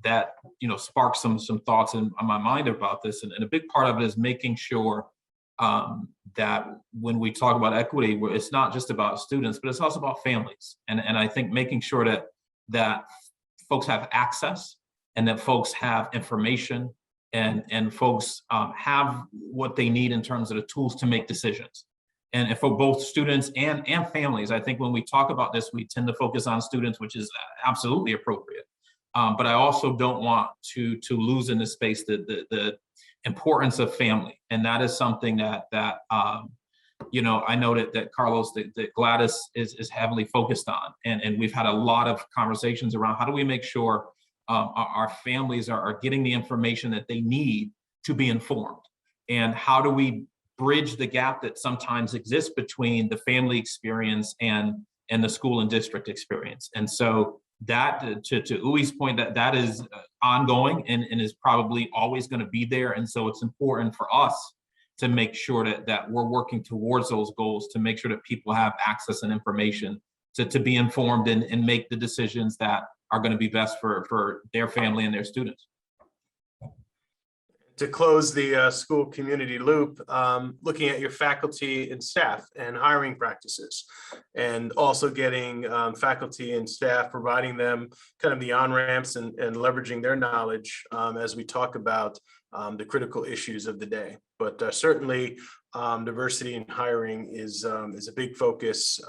that, sparked some thoughts in my mind about this. And a big part of it is making sure that when we talk about equity, it's not just about students, but it's also about families. And I think making sure that folks have access, and that folks have information, and folks have what they need in terms of the tools to make decisions. And for both students and families, I think when we talk about this, we tend to focus on students, which is absolutely appropriate. But I also don't want to lose in this space the importance of family. And that is something that I know that Carlos, that Gladys is heavily focused on. And we've had a lot of conversations around how do we make sure our families are getting the information that they need to be informed, and how do we bridge the gap that sometimes exists between the family experience and the school and district experience. And so that, to Uwe's point, that is ongoing and is probably always going to be there. And so it's important for us to make sure that we're working towards those goals, to make sure that people have access and information to be informed and make the decisions that are going to be best for their family and their students. to close the school community loop, looking at your faculty and staff and hiring practices, and also getting faculty and staff, providing them kind of the on-ramps and leveraging their knowledge as we talk about the critical issues of the day. But certainly diversity in hiring is a big focus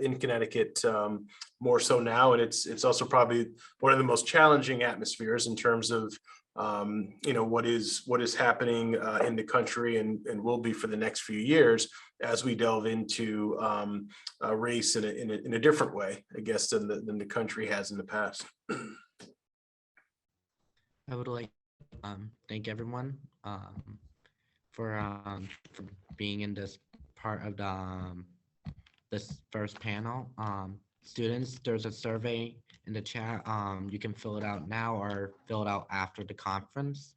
in Connecticut, more so now. And it's also probably one of the most challenging atmospheres in terms of what is happening in the country and will be for the next few years as we delve into race in a different way, I guess, than the country has in the past. I would like to thank everyone for being in this part of the this first panel. Students, there's a survey in the chat. You can fill it out now or fill it out after the conference.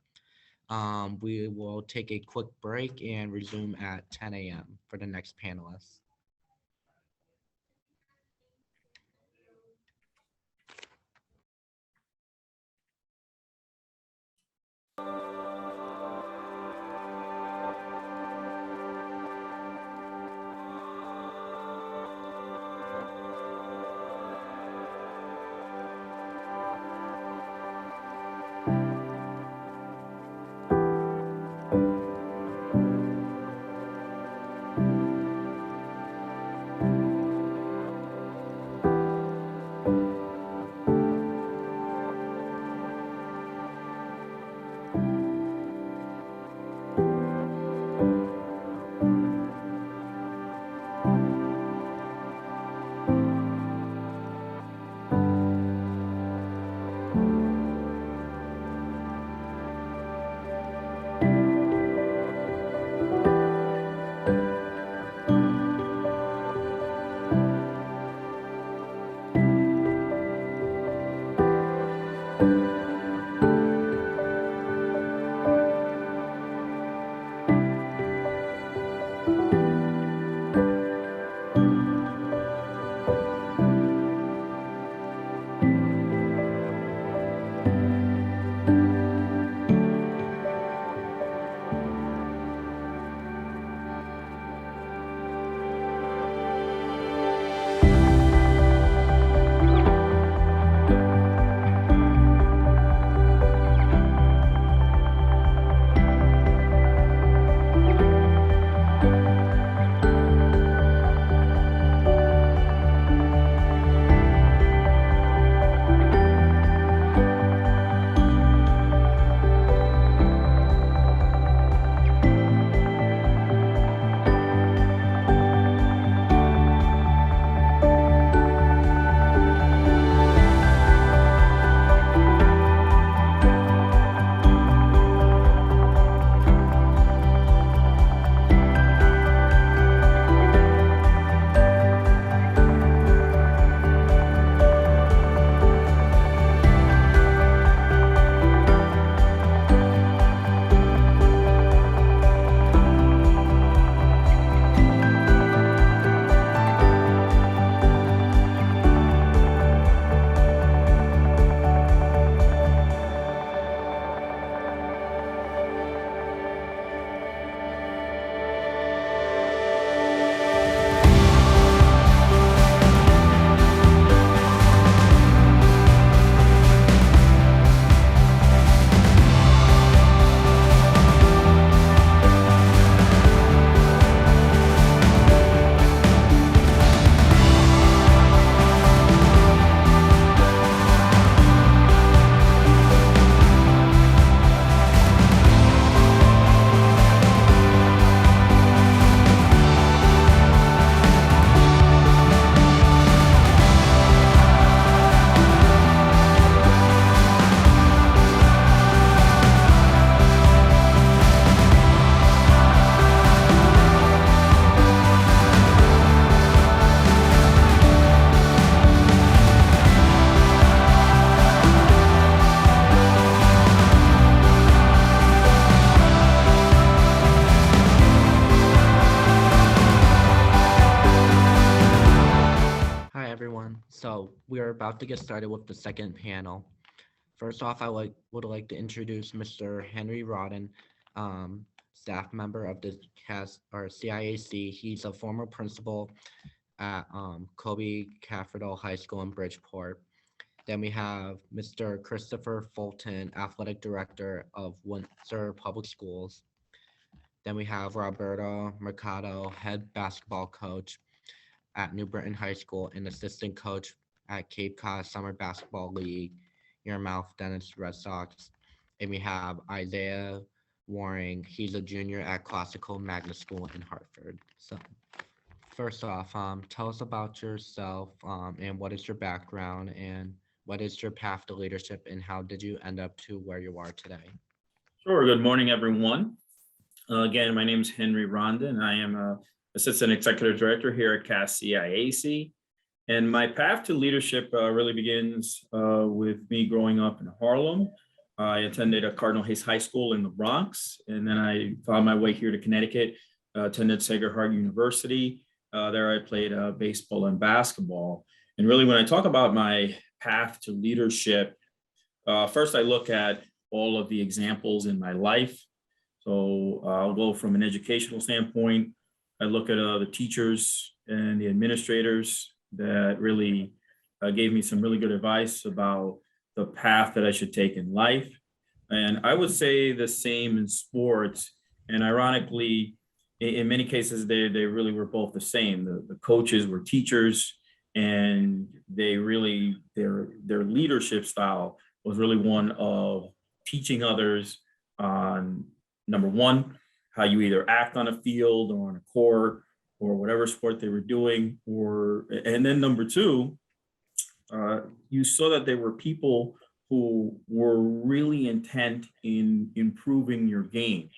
We will take a quick break and resume at 10 a.m. for the next panelist. So we are about to get started with the second panel. First off, I would like to introduce Mr. Henry Rodden, staff member of the CAS or CIAC. He's a former principal at Kobe Cathedral High School in Bridgeport. Then we have Mr. Christopher Fulton, Athletic Director of Windsor Public Schools. Then we have Roberto Mercado, Head Basketball Coach at New Britain High School and Assistant Coach at Cape Cod Summer Basketball League, Yarmouth Dennis Red Sox. And we have Isaiah Waring. He's a junior at Classical Magna School in Hartford. So first off, tell us about yourself and what is your background and what is your path to leadership and how did you end up to where you are today? Sure. Good morning, everyone. Again, my name is Henry Rondon. I am Assistant Executive Director here at CAS-CIAC. And my path to leadership really begins with me growing up in Harlem. I attended a Cardinal Hayes High School in the Bronx, and then I found my way here to Connecticut, attended Sacred Heart University. There I played baseball and basketball. And really, when I talk about my path to leadership, first I look at all of the examples in my life. So I'll go from an educational standpoint. I look at the teachers and the administrators that really gave me some really good advice about the path that I should take in life. And I would say the same in sports. And ironically, in many cases, they really were both the same. The coaches were teachers, and they really, their leadership style was really one of teaching others on, number one, how you either act on a field or on a court or whatever sport they were doing, and then number two, you saw that there were people who were really intent in improving your game.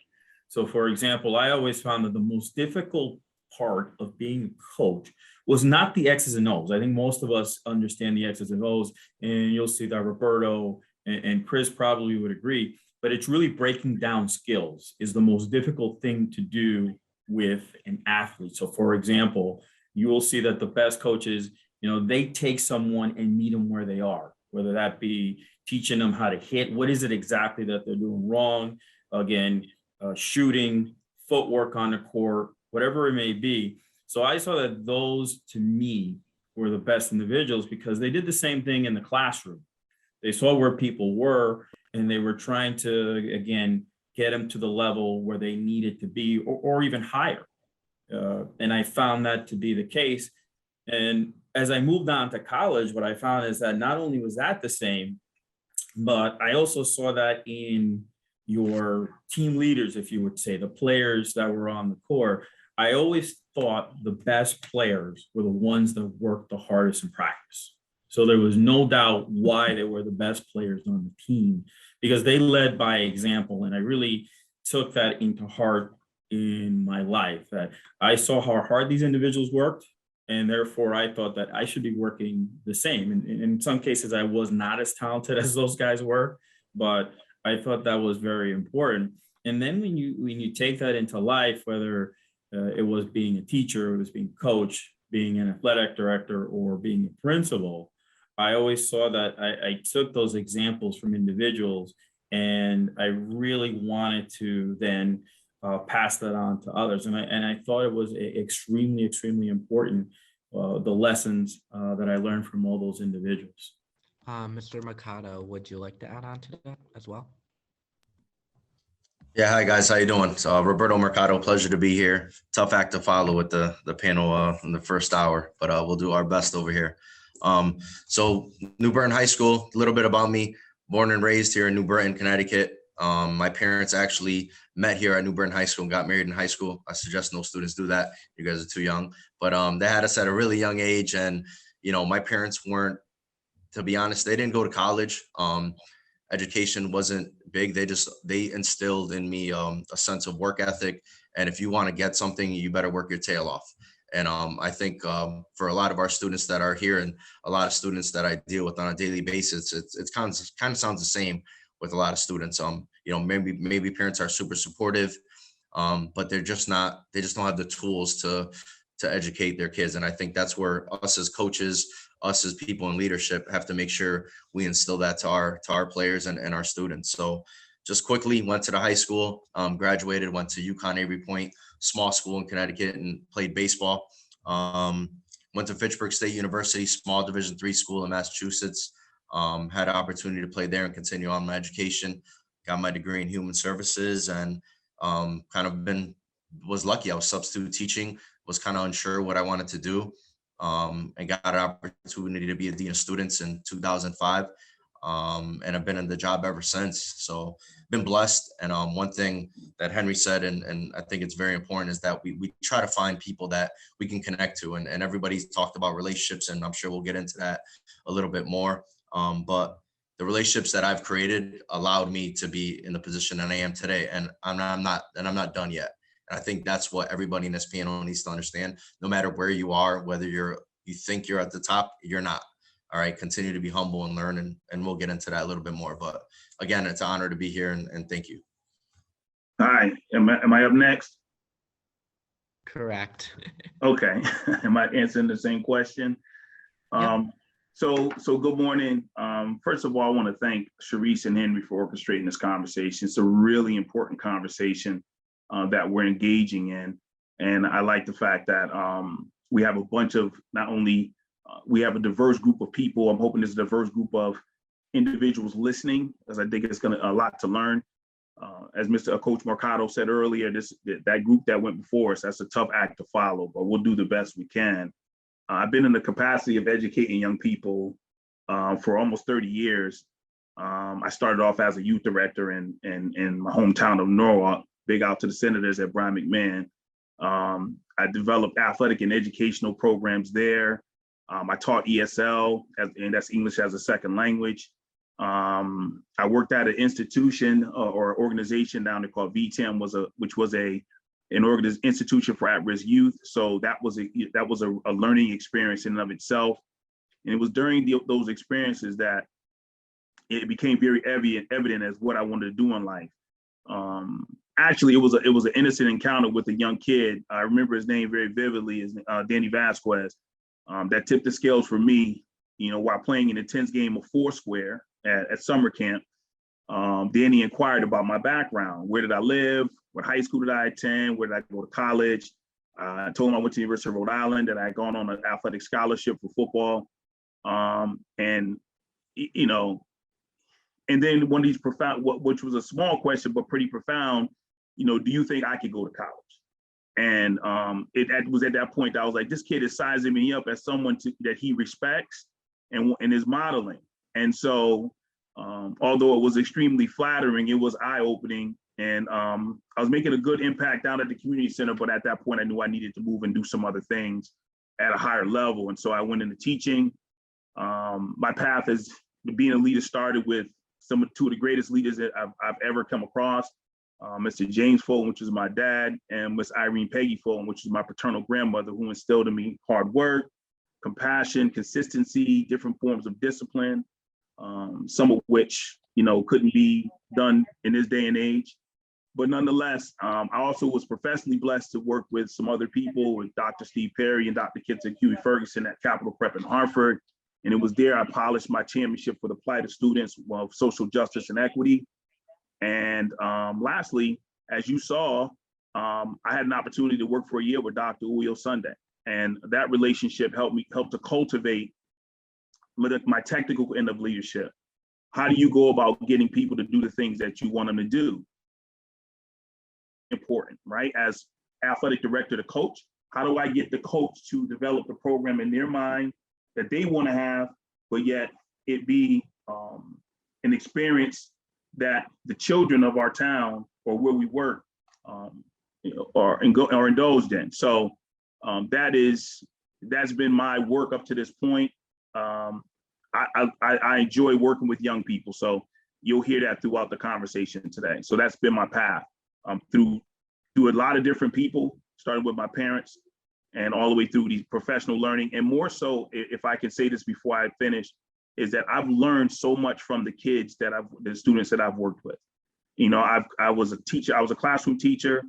So for example, I always found that the most difficult part of being a coach was not the X's and O's. I think most of us understand the X's and O's, and you'll see that Roberto and Chris probably would agree, but it's really breaking down skills is the most difficult thing to do with an athlete. So for example, you will see that the best coaches, they take someone and meet them where they are, whether that be teaching them how to hit, what is it exactly that they're doing wrong? Again, shooting, footwork on the court, whatever it may be. So I saw that those, to me, were the best individuals because they did the same thing in the classroom. They saw where people were, and they were trying to, again, get them to the level where they needed to be or even higher. And I found that to be the case. And as I moved on to college, what I found is that not only was that the same, but I also saw that in your team leaders, if you would say, the players that were on the court. I always thought the best players were the ones that worked the hardest in practice. So there was no doubt why they were the best players on the team, because they led by example. And I really took that into heart in my life, that I saw how hard these individuals worked. And therefore, I thought that I should be working the same. And in some cases, I was not as talented as those guys were, but I thought that was very important. And then when you take that into life, whether it was being a teacher, it was being a coach, being an athletic director, or being a principal, I always saw that I took those examples from individuals, and I really wanted to then pass that on to others. And I thought it was extremely, extremely important, the lessons that I learned from all those individuals. Mr. Mercado, would you like to add on to that as well? Yeah, hi guys, how you doing? So Roberto Mercado, pleasure to be here. Tough act to follow with the panel in the first hour, but we'll do our best over here. So New Britain High School, a little bit about me. Born and raised here in New Britain, Connecticut. My parents actually met here at New Britain High School and got married in high school. I suggest no students do that. You guys are too young. But they had us at a really young age, and my parents weren't, to be honest, they didn't go to college. Education wasn't big. They instilled in me a sense of work ethic. And if you want to get something, you better work your tail off. And I think for a lot of our students that are here and a lot of students that I deal with on a daily basis, it's kind of sounds the same with a lot of students. Maybe parents are super supportive, but they just don't have the tools to educate their kids. And I think that's where us as coaches, us as people in leadership have to make sure we instill that to our players and our students. So just quickly went to the high school, graduated, went to UConn Avery Point, small school in Connecticut, and played baseball. Went to Fitchburg State University, small Division III school in Massachusetts. Had an opportunity to play there and continue on my education. Got my degree in human services, and was lucky. I was substitute teaching, was kind of unsure what I wanted to do, and got an opportunity to be a dean of students in 2005. And I've been in the job ever since. So been blessed. And one thing that Henry said, and I think it's very important, is that we try to find people that we can connect to. And everybody's talked about relationships, and I'm sure we'll get into that a little bit more. But the relationships that I've created allowed me to be in the position that I am today. And I'm not done yet. And I think that's what everybody in this panel needs to understand. No matter where you are, whether you think you're at the top, you're not. All right, continue to be humble and learn, and we'll get into that a little bit more. But again, it's an honor to be here, and thank you. Hi, am I up next? Correct. Okay, am I answering the same question? Yep. So good morning. First of all, I want to thank Sharice and Henry for orchestrating this conversation. It's a really important conversation that we're engaging in. And I like the fact that we have a bunch of, not only we have a diverse group of people. I'm hoping there's a diverse group of individuals listening, as I think it's going to a lot to learn. As Coach Mercado said earlier, that group that went before us, that's a tough act to follow, but we'll do the best we can. I've been in the capacity of educating young people for almost 30 years. I started off as a youth director in my hometown of Norwalk. Big out to the senators at Brian McMahon. I developed athletic and educational programs there. I taught ESL, and that's English as a second language. I worked at an institution or organization down there called VTEM, which was an institution for at-risk youth. So that was a learning experience in and of itself. And it was during those experiences that it became very evident as what I wanted to do in life. Actually, it was an innocent encounter with a young kid. I remember his name very vividly, is Danny Vasquez. That tipped the scales for me, while playing an intense game of Foursquare at summer camp. Danny inquired about my background. Where did I live? What high school did I attend? Where did I go to college? I told him I went to the University of Rhode Island, that I had gone on an athletic scholarship for football. And then one of these profound, which was a small question, but pretty profound, do you think I could go to college? And it was at that point that I was like, this kid is sizing me up as someone that he respects and is modeling. And so, although it was extremely flattering, it was eye-opening. And I was making a good impact down at the community center, but at that point I knew I needed to move and do some other things at a higher level. And so I went into teaching. My path as being a leader started with two of the greatest leaders that I've ever come across. Mr. James Fulton, which is my dad, and Miss Irene Peggy Fulton, which is my paternal grandmother, who instilled in me hard work, compassion, consistency, different forms of discipline, some of which, couldn't be done in this day and age. But nonetheless, I also was professionally blessed to work with some other people, with Dr. Steve Perry and Dr. Kitson Huey Ferguson at Capital Prep in Hartford. And it was there I polished my championship for the plight of students of social justice and equity. And lastly, as you saw, I had an opportunity to work for a year with Dr. Uyo Sunday. And that relationship helped to cultivate my technical end of leadership. How do you go about getting people to do the things that you want them to do? Important, right? As athletic director to coach, how do I get the coach to develop the program in their mind that they want to have, but yet it be an experience that the children of our town or where we work are indulged in. So that's been my work up to this point. I enjoy working with young people, so you'll hear that throughout the conversation today. So that's been my path through a lot of different people, starting with my parents and all the way through these professional learning. And more so, if I can say this before I finish, is that I've learned so much from the students that I've worked with. I was a teacher, I was a classroom teacher,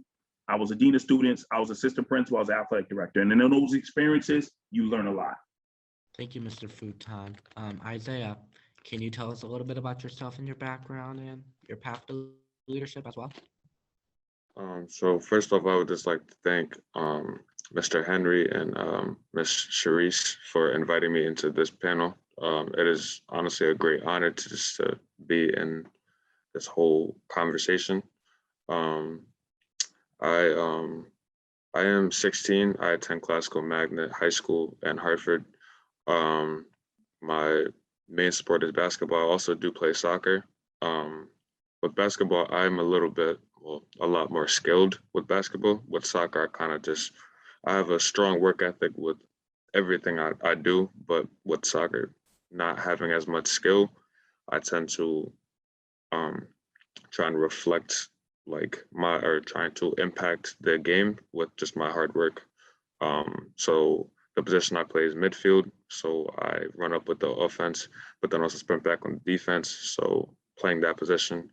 I was a dean of students, I was assistant principal, I was athletic director. And in those experiences, you learn a lot. Thank you, Mr. Futon. Isaiah, can you tell us a little bit about yourself and your background and your path to leadership as well? So first off, I would just like to thank Mr. Henry and Ms. Sharice for inviting me into this panel. It is honestly a great honor to just to be in this whole conversation. I am 16. I attend Classical Magnet High School in Hartford. My main sport is basketball. I also do play soccer. With basketball, I'm a lot more skilled with basketball. With soccer, I have a strong work ethic with everything I do, but with soccer, not having as much skill, I tend to try and reflect trying to impact the game with just my hard work. So the position I play is midfield. So I run up with the offense, but then also sprint back on defense. So playing that position,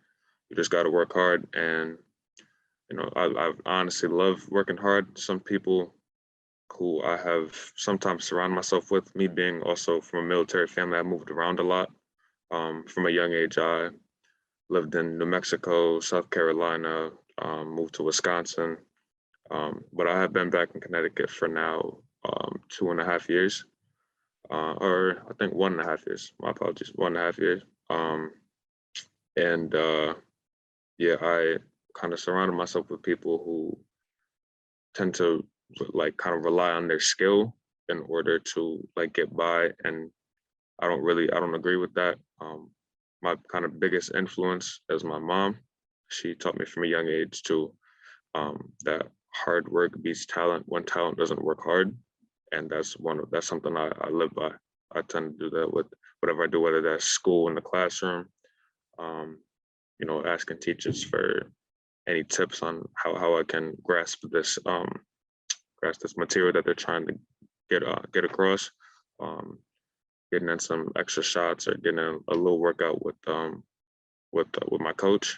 you just got to work hard. And, I honestly love working hard. Some people who I have sometimes surrounded myself with, me being also from a military family, I moved around a lot. From a young age, I lived in New Mexico, South Carolina, moved to Wisconsin, but I have been back in Connecticut for now 2.5 years, or I think 1.5 years. My apologies, 1.5 years. I kind of surrounded myself with people who tend to kind of rely on their skill in order to get by, and I don't agree with that. My kind of biggest influence is my mom. She taught me from a young age that hard work beats talent when talent doesn't work hard. And that's something I live by. I tend to do that with whatever I do, whether that's school in the classroom, asking teachers for any tips on how I can grasp this material that they're trying to get across. Getting in some extra shots or getting in a little workout with my coach.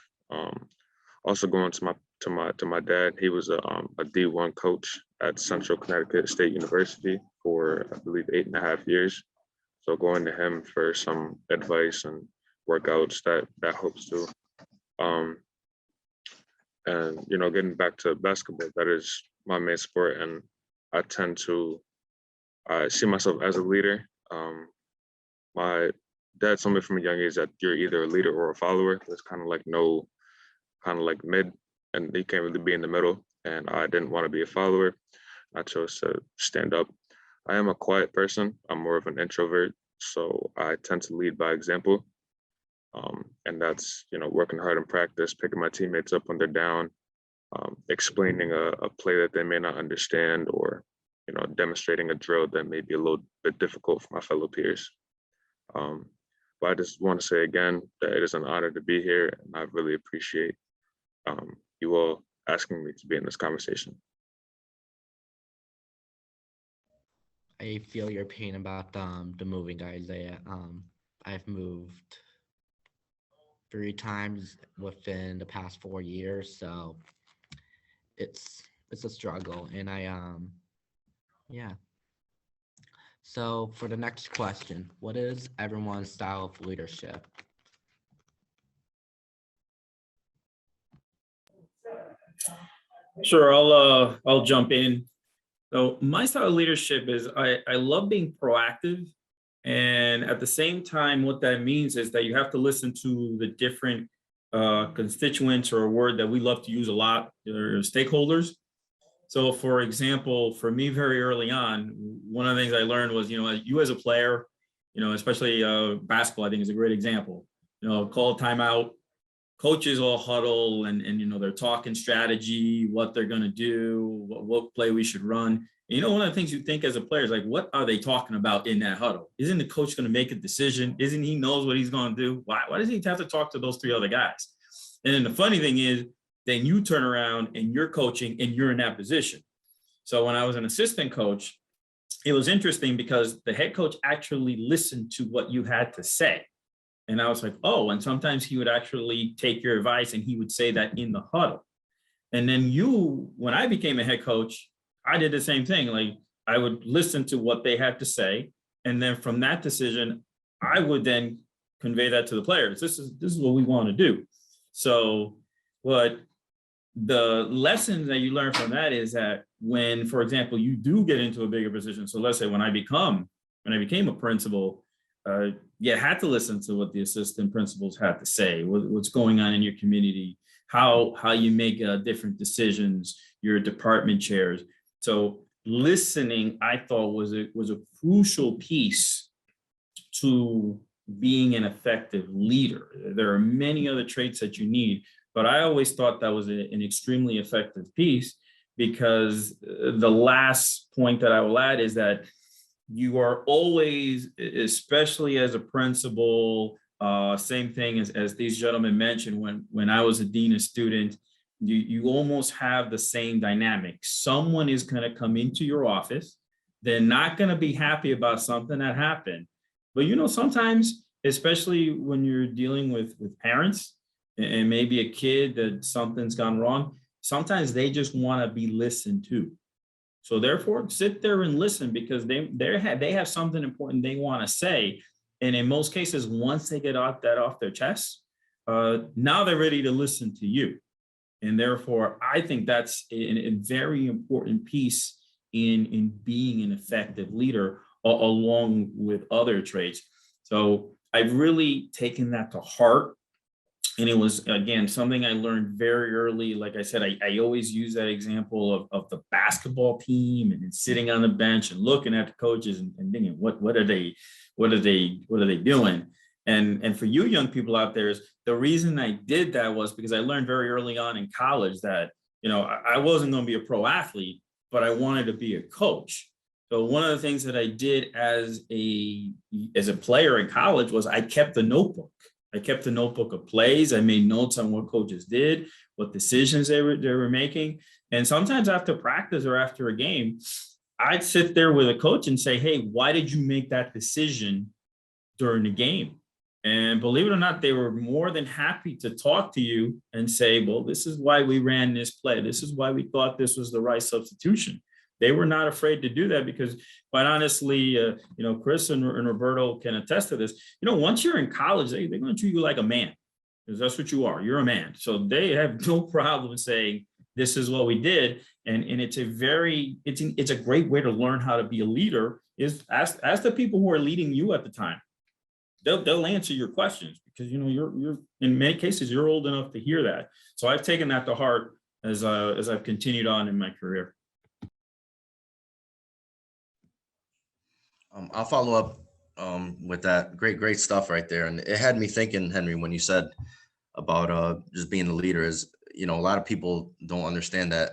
Also going to my dad. He was a D1 coach at Central Connecticut State University for, I believe, 8.5 years. So going to him for some advice and workouts that helps too. And getting back to basketball, that is my main sport, and I tend to see myself as a leader. My dad told me from a young age that you're either a leader or a follower. There's kind of like mid, and you can't really be in the middle. And I didn't want to be a follower. I chose to stand up. I am a quiet person. I'm more of an introvert, so I tend to lead by example. And that's working hard in practice, picking my teammates up when they're down, explaining a play that they may not understand, or demonstrating a drill that may be a little bit difficult for my fellow peers. But I just want to say again that it is an honor to be here, and I really appreciate you all asking me to be in this conversation. I feel your pain about the moving, Isaiah. I've moved 3 times within the past 4 years, so it's a struggle, and yeah. So for the next question, what is everyone's style of leadership? Sure, I'll jump in. So my style of leadership is I love being proactive, and at the same time, what that means is that you have to listen to the different constituents, or a word that we love to use a lot, or stakeholders. So for example, for me very early on, one of the things I learned was, you as a player, especially basketball, I think is a great example. Call a timeout, coaches all huddle and they're talking strategy, what they're going to do, what play we should run. And, one of the things you think as a player is like, what are they talking about in that huddle? Isn't the coach going to make a decision? Isn't he knows what he's going to do? Why does he have to talk to those 3 other guys? And then the funny thing is, then you turn around and you're coaching and you're in that position. So when I was an assistant coach, it was interesting because the head coach actually listened to what you had to say. And I was like, oh, and sometimes he would actually take your advice and he would say that in the huddle. And then when I became a head coach, I did the same thing. Like, I would listen to what they had to say. And then from that decision, I would then convey that to the players. This is what we want to do. So But the lessons that you learn from that is that when, for example, you do get into a bigger position. So let's say when I became a principal, you had to listen to what the assistant principals had to say, what's going on in your community, how you make different decisions, your department chairs. So listening, I thought, was a crucial piece to being an effective leader. There are many other traits that you need, but I always thought that was an extremely effective piece, because the last point that I will add is that you are always, especially as a principal, same thing as these gentlemen mentioned, when I was a dean of student, you almost have the same dynamic. Someone is going to come into your office. They're not going to be happy about something that happened. But, you know, sometimes, especially when you're dealing with parents and maybe a kid that something's gone wrong, sometimes they just want to be listened to. So therefore, sit there and listen, because they have something important they want to say. And in most cases, once they get off their chest, now they're ready to listen to you. And therefore, I think that's a very important piece in being an effective leader, along with other traits. So I've really taken that to heart. And it was, again, something I learned very early. Like I said, I always use that example of the basketball team and sitting on the bench and looking at the coaches and thinking, what are they doing? And for you young people out there, is the reason I did that was because I learned very early on in college that, you know, I wasn't going to be a pro athlete, but I wanted to be a coach. So one of the things that I did as a player in college was I kept a notebook. I kept a notebook of plays. I made notes on what coaches did, what decisions they were making. And sometimes after practice or after a game, I'd sit there with a coach and say, hey, why did you make that decision during the game? And believe it or not, they were more than happy to talk to you and say, well, this is why we ran this play. This is why we thought this was the right substitution. They were not afraid to do that, because quite honestly, you know, Chris and Roberto can attest to this. You know, once you're in college, they're going to treat you like a man, because that's what you are. You're a man. So they have no problem saying, this is what we did. And it's a great way to learn how to be a leader, is ask the people who are leading you at the time. They'll answer your questions, because, you know, you're in many cases, you're old enough to hear that. So I've taken that to heart as I've continued on in my career. I'll follow up with that. Great stuff right there. And it had me thinking, Henry, when you said about just being a leader, is, you know, a lot of people don't understand that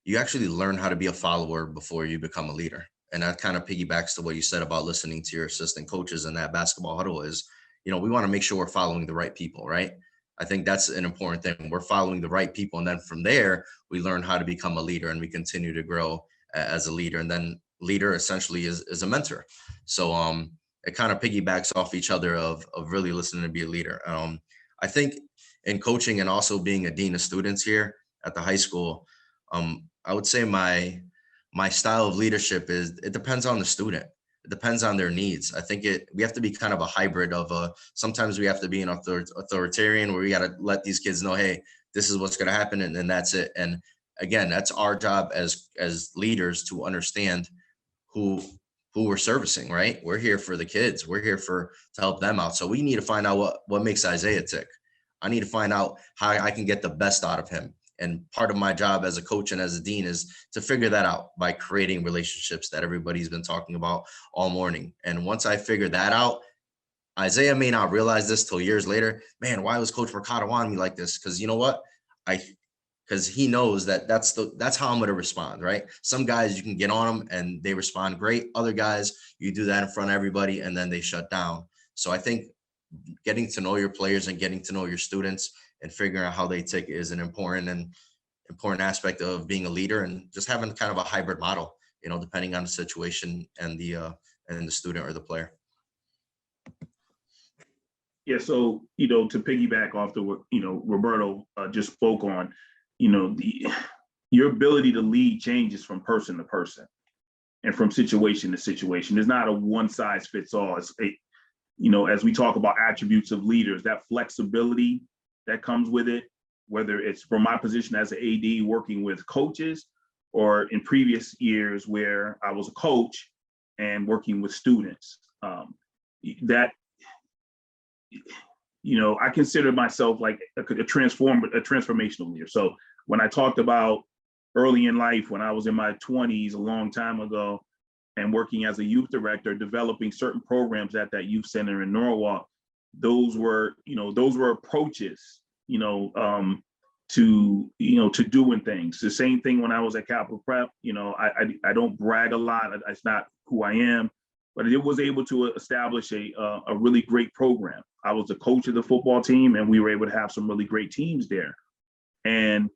you actually learn how to be a follower before you become a leader. And that kind of piggybacks to what you said about listening to your assistant coaches in that basketball huddle. Is, you know, we want to make sure we're following the right people, right? I think that's an important thing. We're following the right people. And then from there, we learn how to become a leader, and we continue to grow as a leader. And then leader essentially is a mentor. So it kind of piggybacks off each other of really listening to be a leader. I think in coaching and also being a dean of students here at the high school, I would say my style of leadership is, it depends on the student. It depends on their needs. I think we have to be kind of a hybrid of sometimes we have to be an authoritarian, where we got to let these kids know, hey, this is what's going to happen, and then that's it. And again, that's our job as leaders to understand who we're servicing, right? We're here for the kids. We're here to help them out. So we need to find out what makes Isaiah tick. I need to find out how I can get the best out of him. And part of my job as a coach and as a dean is to figure that out by creating relationships that everybody's been talking about all morning. And once I figure that out, Isaiah may not realize this till years later. Man, why was Coach Mercado on me like this? Because you know what? Because he knows that's how I'm going to respond, right? Some guys, you can get on them and they respond great. Other guys, you do that in front of everybody and then they shut down. So I think getting to know your players and getting to know your students and figuring out how they tick is an important aspect of being a leader, and just having kind of a hybrid model, you know, depending on the situation and the student or the player. Yeah, so, you know, to piggyback off the what, you know, Roberto just spoke on, you know, your ability to lead changes from person to person and from situation to situation. It's not a one size fits all. It's you know, as we talk about attributes of leaders, that flexibility that comes with it, whether it's from my position as an AD working with coaches, or in previous years where I was a coach and working with students. That, I consider myself like a transformational leader. So when I talked about early in life, when I was in my 20s, a long time ago, and working as a youth director, developing certain programs at that youth center in Norwalk, those were approaches, to doing things. The same thing when I was at Capital Prep. I don't brag a lot. It's not who I am, but it was able to establish a really great program. I was the coach of the football team, and we were able to have some really great teams there. And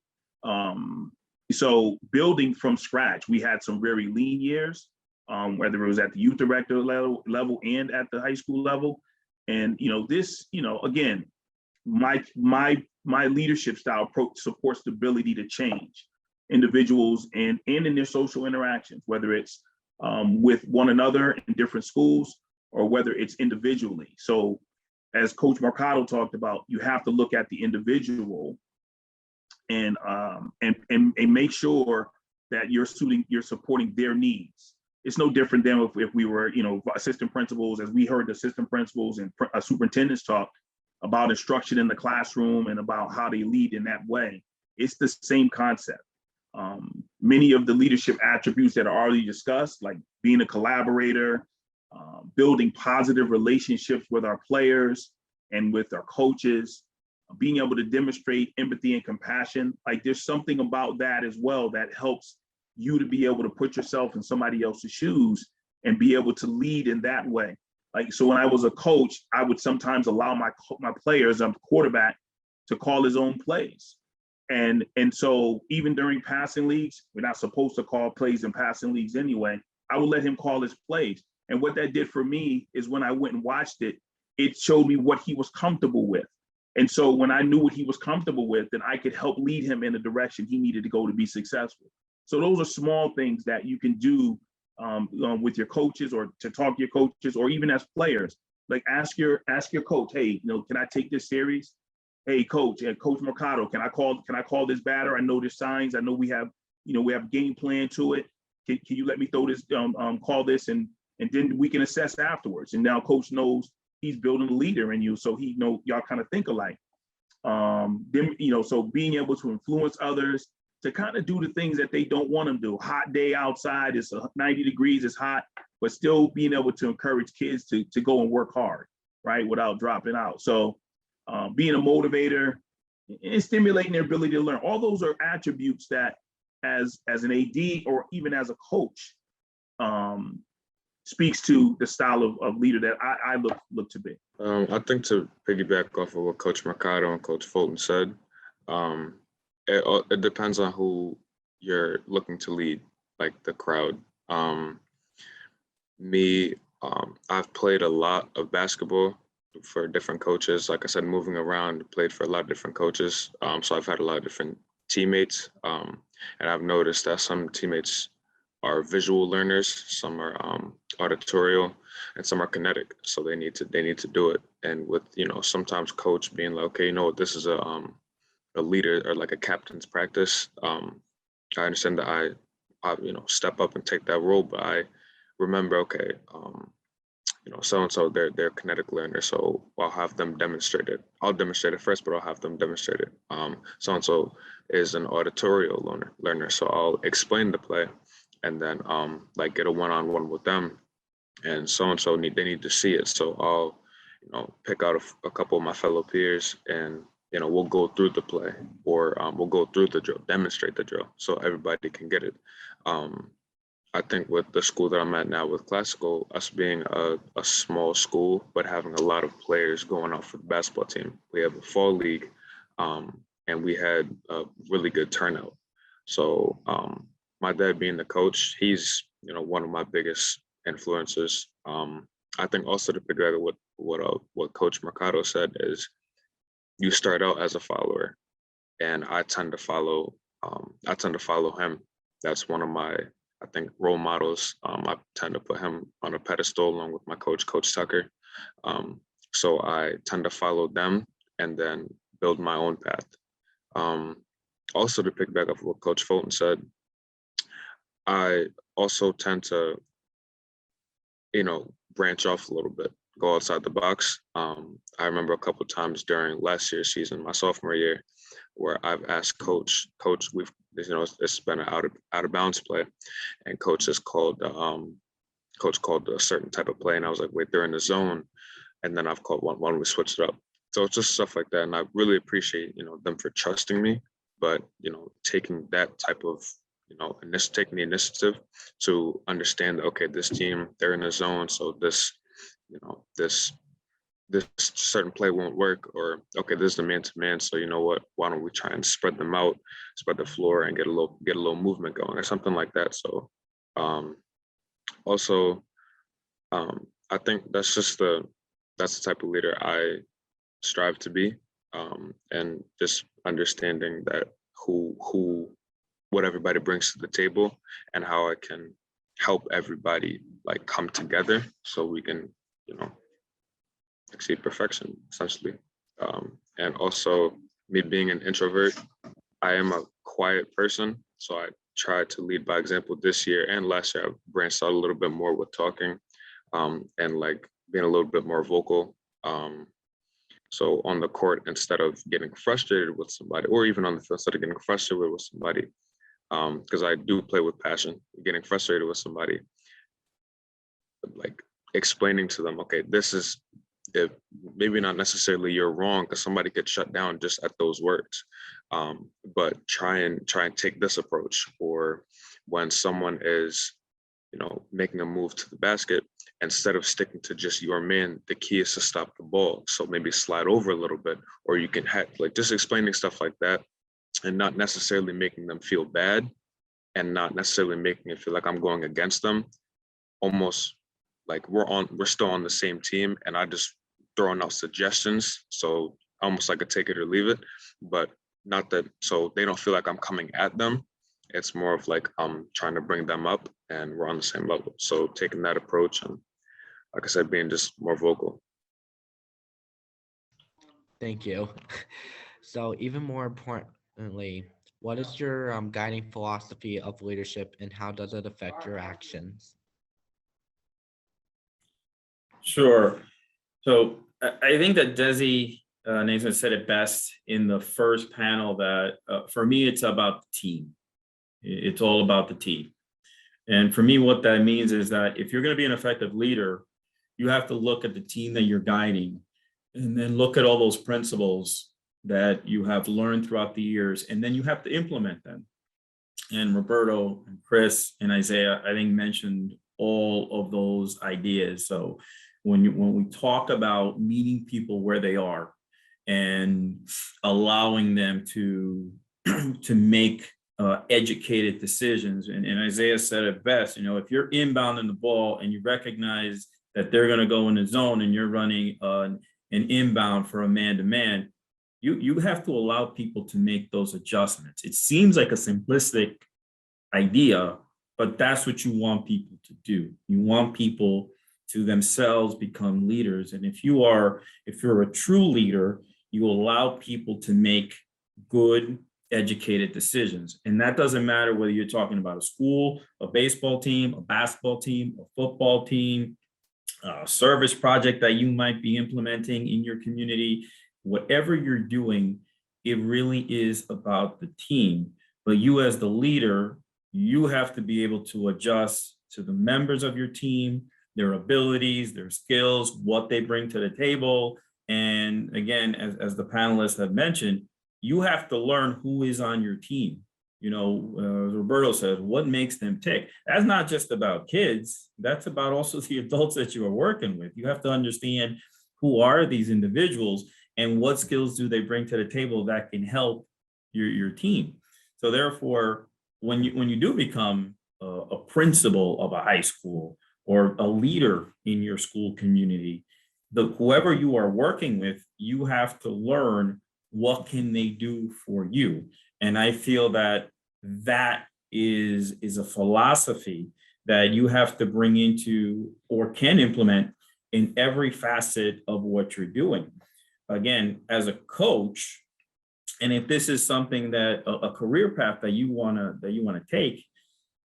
so building from scratch, we had some very lean years, whether it was at the youth director level and at the high school level. And again, my leadership style approach supports the ability to change individuals and in their social interactions, whether it's with one another in different schools or whether it's individually. So as Coach Mercado talked about, you have to look at the individual and make sure that you're supporting their needs. It's no different than if we were, assistant principals, as we heard the assistant principals and superintendents talk about instruction in the classroom and about how they lead in that way. It's the same concept. Many of the leadership attributes that are already discussed, like being a collaborator, building positive relationships with our players and with our coaches, being able to demonstrate empathy and compassion. Like there's something about that as well that helps you to be able to put yourself in somebody else's shoes and be able to lead in that way. Like, so when I was a coach, I would sometimes allow my players, I'm quarterback, to call his own plays. And so even during passing leagues, we're not supposed to call plays in passing leagues anyway, I would let him call his plays. And what that did for me is when I went and watched it, it showed me what he was comfortable with. And so when I knew what he was comfortable with, then I could help lead him in the direction he needed to go to be successful. So those are small things that you can do with your coaches, or to talk to your coaches, or even as players. Like ask your coach, hey, can I take this series? Hey, coach, Coach Mercado, can I call this batter? I know there's signs. I know we have game plan to it. Can you let me throw this, call this, and then we can assess afterwards. And now coach knows he's building a leader in you, so he know y'all kind of think alike. Then so being able to influence others to kind of do the things that they don't want them to do. Hot day outside, it's 90 degrees, it's hot, but still being able to encourage kids to go and work hard, right, without dropping out. So being a motivator and stimulating their ability to learn. All those are attributes that as an AD or even as a coach speaks to the style of leader that I look to be. I think to piggyback off of what Coach Mercado and Coach Fulton said, it depends on who you're looking to lead, like the crowd. I've played a lot of basketball for different coaches. Like I said, moving around, played for a lot of different coaches. So I've had a lot of different teammates. And I've noticed that some teammates are visual learners, some are auditorial, and some are kinetic. So they need to do it. And with, sometimes coach being like, okay, this is a leader or like a captain's practice. I understand that I step up and take that role, but I remember, okay, so-and-so, they're kinetic learners, so I'll have them demonstrate it. I'll demonstrate it first, but I'll have them demonstrate it. So-and-so is an auditorial learner, so I'll explain the play and then like get a one-on-one with them. And so-and-so they need to see it. So I'll pick out a couple of my fellow peers and we'll go through the play, or we'll go through the drill, demonstrate the drill so everybody can get it. I think with the school that I'm at now with Classical, us being a small school, but having a lot of players going out for the basketball team, we have a fall league, and we had a really good turnout. So my dad being the coach, he's, one of my biggest influences. I think also to figure out what Coach Mercado said is you start out as a follower, and I tend to follow him. That's one of my, I think, role models. I tend to put him on a pedestal along with my coach, Coach Tucker. So I tend to follow them and then build my own path. Also, to pick back up what Coach Fulton said, I also tend to, branch off a little bit, go outside the box. I remember a couple of times during last year's season, my sophomore year, where I've asked Coach, it's been an out of bounds play, and Coach called a certain type of play, and I was like, wait, they're in the zone, and then I've called one, we switched it up. So it's just stuff like that, and I really appreciate them for trusting me, but taking that type of taking the initiative to understand that, okay, this team, they're in a zone, so this certain play won't work, or okay, this is the man-to-man, so you know what, why don't we try and spread them out, spread the floor, and get a little movement going, or something like that. So also I think that's the type of leader I strive to be, and just understanding that what everybody brings to the table, and how I can help everybody like come together so we can exceed perfection, essentially. And also, me being an introvert, I am a quiet person, so I tried to lead by example this year, and last year I branched out a little bit more with talking, and like being a little bit more vocal. So on the court, instead of getting frustrated with somebody, or even on the field, instead of getting frustrated with somebody, because I do play with passion, getting frustrated with somebody, like explaining to them, okay, this is, if maybe not necessarily you're wrong, because somebody gets shut down just at those words, but try and take this approach. Or when someone is making a move to the basket, instead of sticking to just your man, the key is to stop the ball, so maybe slide over a little bit, or you can just explaining stuff like that, and not necessarily making them feel bad, and not necessarily making it feel like I'm going against them, almost like we're still on the same team, and I just throwing out suggestions, so almost like a take it or leave it, but not that, so they don't feel like I'm coming at them. It's more of like I'm trying to bring them up, and we're on the same level. So taking that approach, and like I said, being just more vocal. Thank you. So even more importantly, what is your guiding philosophy of leadership, and how does it affect your actions? Sure. So I think that Desi Nathan said it best in the first panel, that for me, it's about the team. It's all about the team. And for me, what that means is that if you're going to be an effective leader, you have to look at the team that you're guiding, and then look at all those principles that you have learned throughout the years, and then you have to implement them. And Roberto and Chris and Isaiah, I think, mentioned all of those ideas. So when we talk about meeting people where they are and allowing them to make educated decisions, and Isaiah said it best, if you're inbounding the ball and you recognize that they're going to go in the zone, and you're running an inbound for a man-to-man, you have to allow people to make those adjustments. It seems like a simplistic idea, but that's what you want people to do. You want people to themselves become leaders. And if you're a true leader, you allow people to make good, educated decisions. And that doesn't matter whether you're talking about a school, a baseball team, a basketball team, a football team, a service project that you might be implementing in your community. Whatever you're doing, it really is about the team. But you as the leader, you have to be able to adjust to the members of your team, their abilities, their skills, what they bring to the table. And again, as the panelists have mentioned, you have to learn who is on your team. As Roberto says, what makes them tick? That's not just about kids. That's about also the adults that you are working with. You have to understand who are these individuals, and what skills do they bring to the table that can help your team. So therefore, when you do become a principal of a high school, or a leader in your school community, whoever you are working with, you have to learn what can they do for you. And I feel that is a philosophy that you have to bring into, or can implement, in every facet of what you're doing. Again, as a coach, And if this is something that a career path that you want to take,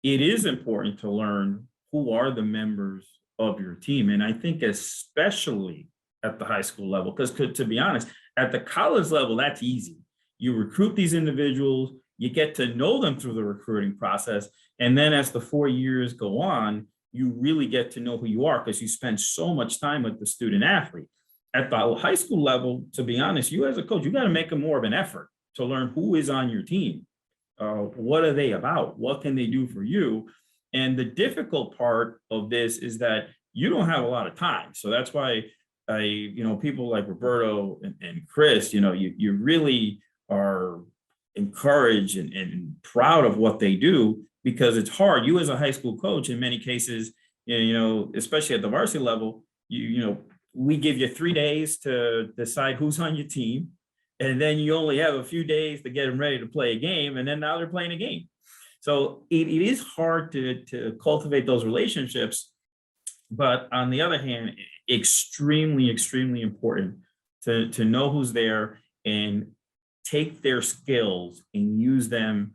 it is important to learn who are the members of your team. And I think especially at the high school level, because to be honest, at the college level, that's easy. You recruit these individuals, you get to know them through the recruiting process. And then as the 4 years go on, you really get to know who you are because you spend so much time with the student athlete. At the high school level, to be honest, you as a coach, you got to make more of an effort to learn who is on your team. What are they about? What can they do for you? And the difficult part of this is that you don't have a lot of time. So that's why people like Roberto and Chris, you really are encouraged and proud of what they do because it's hard. You as a high school coach, in many cases, especially at the varsity level, we give you 3 days to decide who's on your team. And then you only have a few days to get them ready to play a game. And then now they're playing a game. So it is hard to cultivate those relationships. But on the other hand, extremely, extremely important to know who's there and take their skills and use them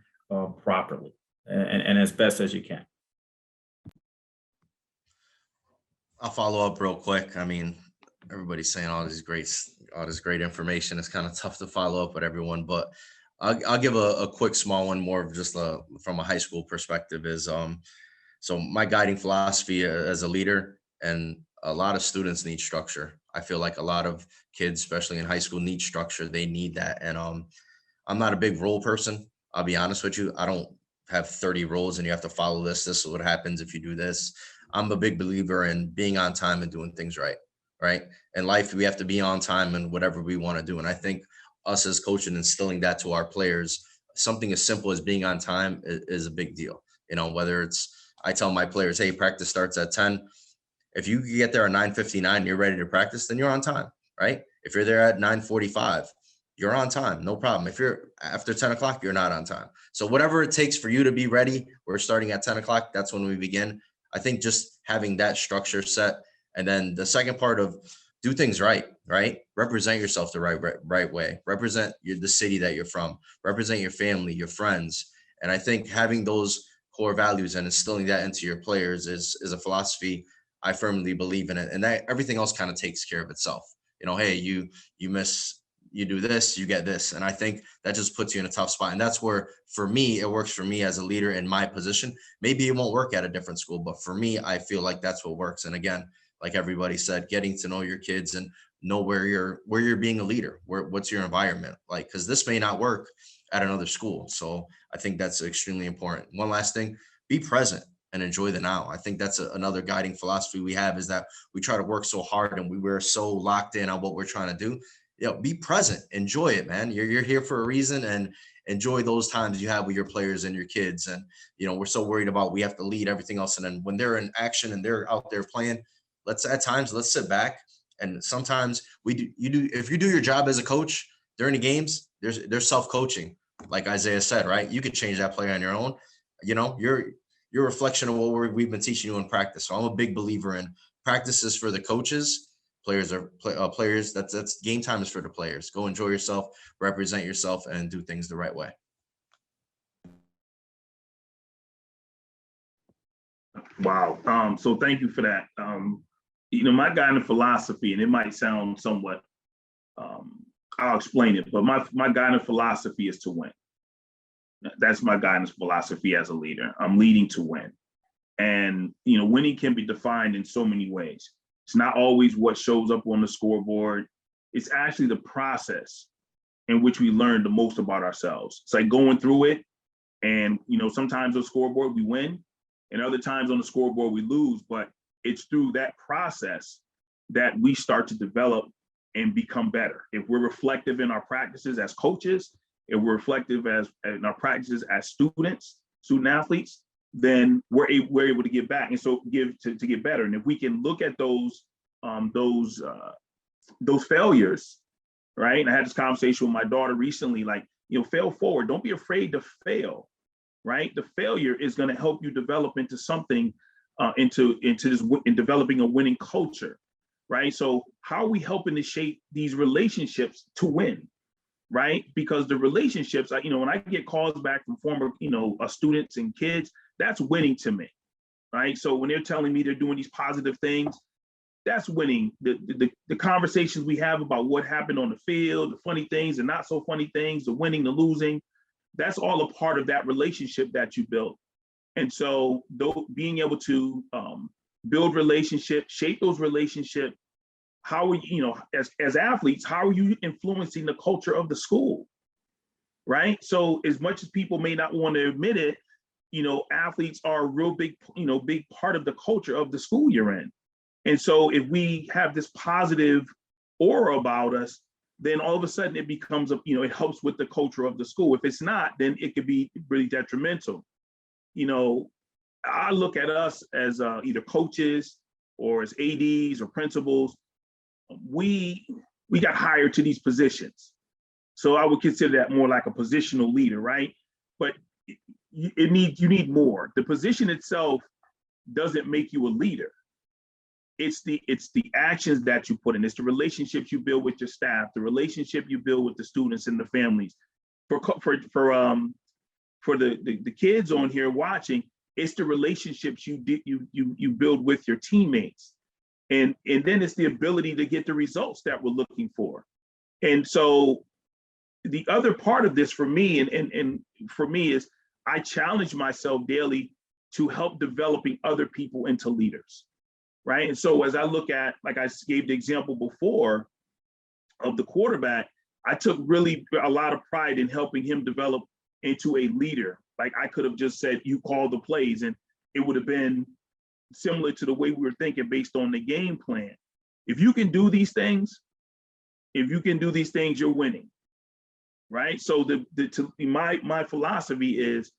properly and as best as you can. I'll follow up real quick. I mean, everybody's saying all this great information. It's kind of tough to follow up with everyone, but I'll give a quick small one more of just from a high school perspective is so my guiding philosophy as a leader, and a lot of students need structure. I feel like a lot of kids, especially in high school, need structure. They need that. And I'm not a big role person. I'll be honest with you. I don't have 30 roles and you have to follow this. This is what happens if you do this. I'm a big believer in being on time and doing things right. Right. In life, we have to be on time and whatever we want to do. And I think us as coaches instilling that to our players, something as simple as being on time is a big deal. Whether it's, I tell my players, hey, practice starts at 10. If you get there at 9:59, you're ready to practice, then you're on time, right? If you're there at 9:45, you're on time, no problem. If you're after 10 o'clock, you're not on time. So whatever it takes for you to be ready, we're starting at 10 o'clock. That's when we begin. I think just having that structure set. And then the second part of do things right? Represent yourself the right way. Represent the city that you're from. Represent your family, your friends. And I think having those core values and instilling that into your players is a philosophy I firmly believe in it. And that everything else kind of takes care of itself. Hey, you do this, you get this. And I think that just puts you in a tough spot. And that's where, for me, it works for me as a leader in my position. Maybe it won't work at a different school, but for me, I feel like that's what works. And again, like everybody said, getting to know your kids and know where you're being a leader, what's your environment like, because this may not work at another school. So I think that's extremely important. One last thing, be present and enjoy the now. I think that's another guiding philosophy we have, is that we try to work so hard and we're so locked in on what we're trying to do. Be present, enjoy it, man. You're here for a reason, and enjoy those times you have with your players and your kids. And, we're so worried about we have to lead everything else. And then when they're in action and they're out there playing, let's sit back. And sometimes if you do your job as a coach during the games, there's self-coaching. Like Isaiah said, right? You could change that player on your own. You're a reflection of what we've been teaching you in practice. So I'm a big believer in practices for the coaches. Players are players. That's game time is for the players. Go enjoy yourself, represent yourself, and do things the right way. Wow. So thank you for that. My guiding philosophy, and it might sound somewhat, I'll explain it, but my guiding philosophy is to win. That's my guidance philosophy as a leader. I'm leading to win. And, winning can be defined in so many ways. It's not always what shows up on the scoreboard. It's actually the process in which we learn the most about ourselves. It's like going through it. And, sometimes on the scoreboard we win, and other times on the scoreboard we lose. But it's through that process that we start to develop and become better. If we're reflective in our practices as coaches, if we're reflective in our practices as student athletes, then we're able to give back, and so to get better. And if we can look at those failures, right? And I had this conversation with my daughter recently, like, fail forward. Don't be afraid to fail, right? The failure is going to help you develop into something, in developing a winning culture, right? So how are we helping to shape these relationships to win? right? Because the relationships, when I get calls back from former, students and kids, that's winning to me, right? So when they're telling me they're doing these positive things, that's winning. The conversations we have about what happened on the field, the funny things and not so funny things, the winning, the losing, that's all a part of that relationship that you built. And so being able to build relationships, shape those relationships, how are you, as athletes, how are you influencing the culture of the school, right? So as much as people may not want to admit it, athletes are a real big, big part of the culture of the school you're in. And so if we have this positive aura about us, then all of a sudden it becomes, it helps with the culture of the school. If it's not, then it could be really detrimental. I look at us as either coaches or as ADs or principals. We got hired to these positions. So I would consider that more like a positional leader, right? But you need more. The position itself doesn't make you a leader. It's the actions that you put in. It's the relationships you build with your staff, the relationship you build with the students and the families. For the kids on here watching, it's the relationships you build with your teammates, and then it's the ability to get the results that we're looking for. And so the other part of this for me and for me is I challenge myself daily to help developing other people into leaders. Right. And so as I look at, like I gave the example before of the quarterback, I took really a lot of pride in helping him develop into a leader. Like I could have just said, you call the plays, and it would have been similar to the way we were thinking based on the game plan. If you can do these things, you're winning. Right. So my philosophy is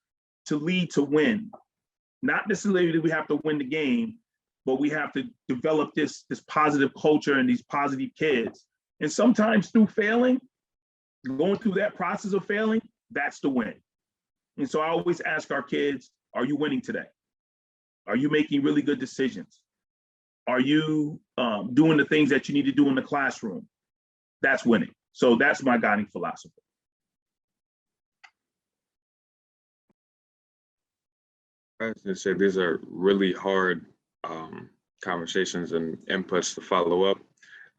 to lead to win. Not necessarily that we have to win the game, but we have to develop this positive culture and these positive kids. And sometimes through failing, going through that process of failing, that's the win. And so I always ask our kids, are you winning today? Are you making really good decisions? Are you doing the things that you need to do in the classroom? That's winning. So that's my guiding philosophy. I was going to say these are really hard conversations and inputs to follow up.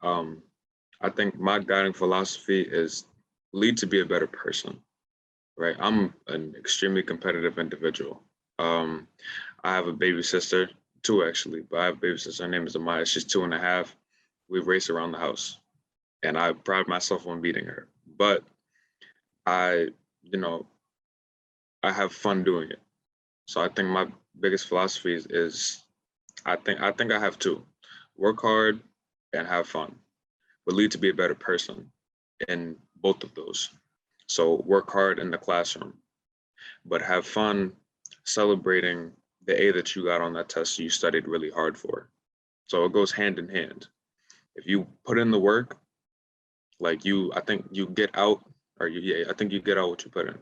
I think my guiding philosophy is lead to be a better person, right? I'm an extremely competitive individual. I have a baby sister, two actually, but I have a baby sister. Her name is Amaya. She's 2.5. We race around the house, and I pride myself on beating her. But I have fun doing it. So I think my biggest philosophy is I think I have two: work hard and have fun, but lead to be a better person in both of those. So work hard in the classroom, but have fun celebrating the A that you got on that test you studied really hard for. So it goes hand in hand. If you put in the work, I think you get out what you put in.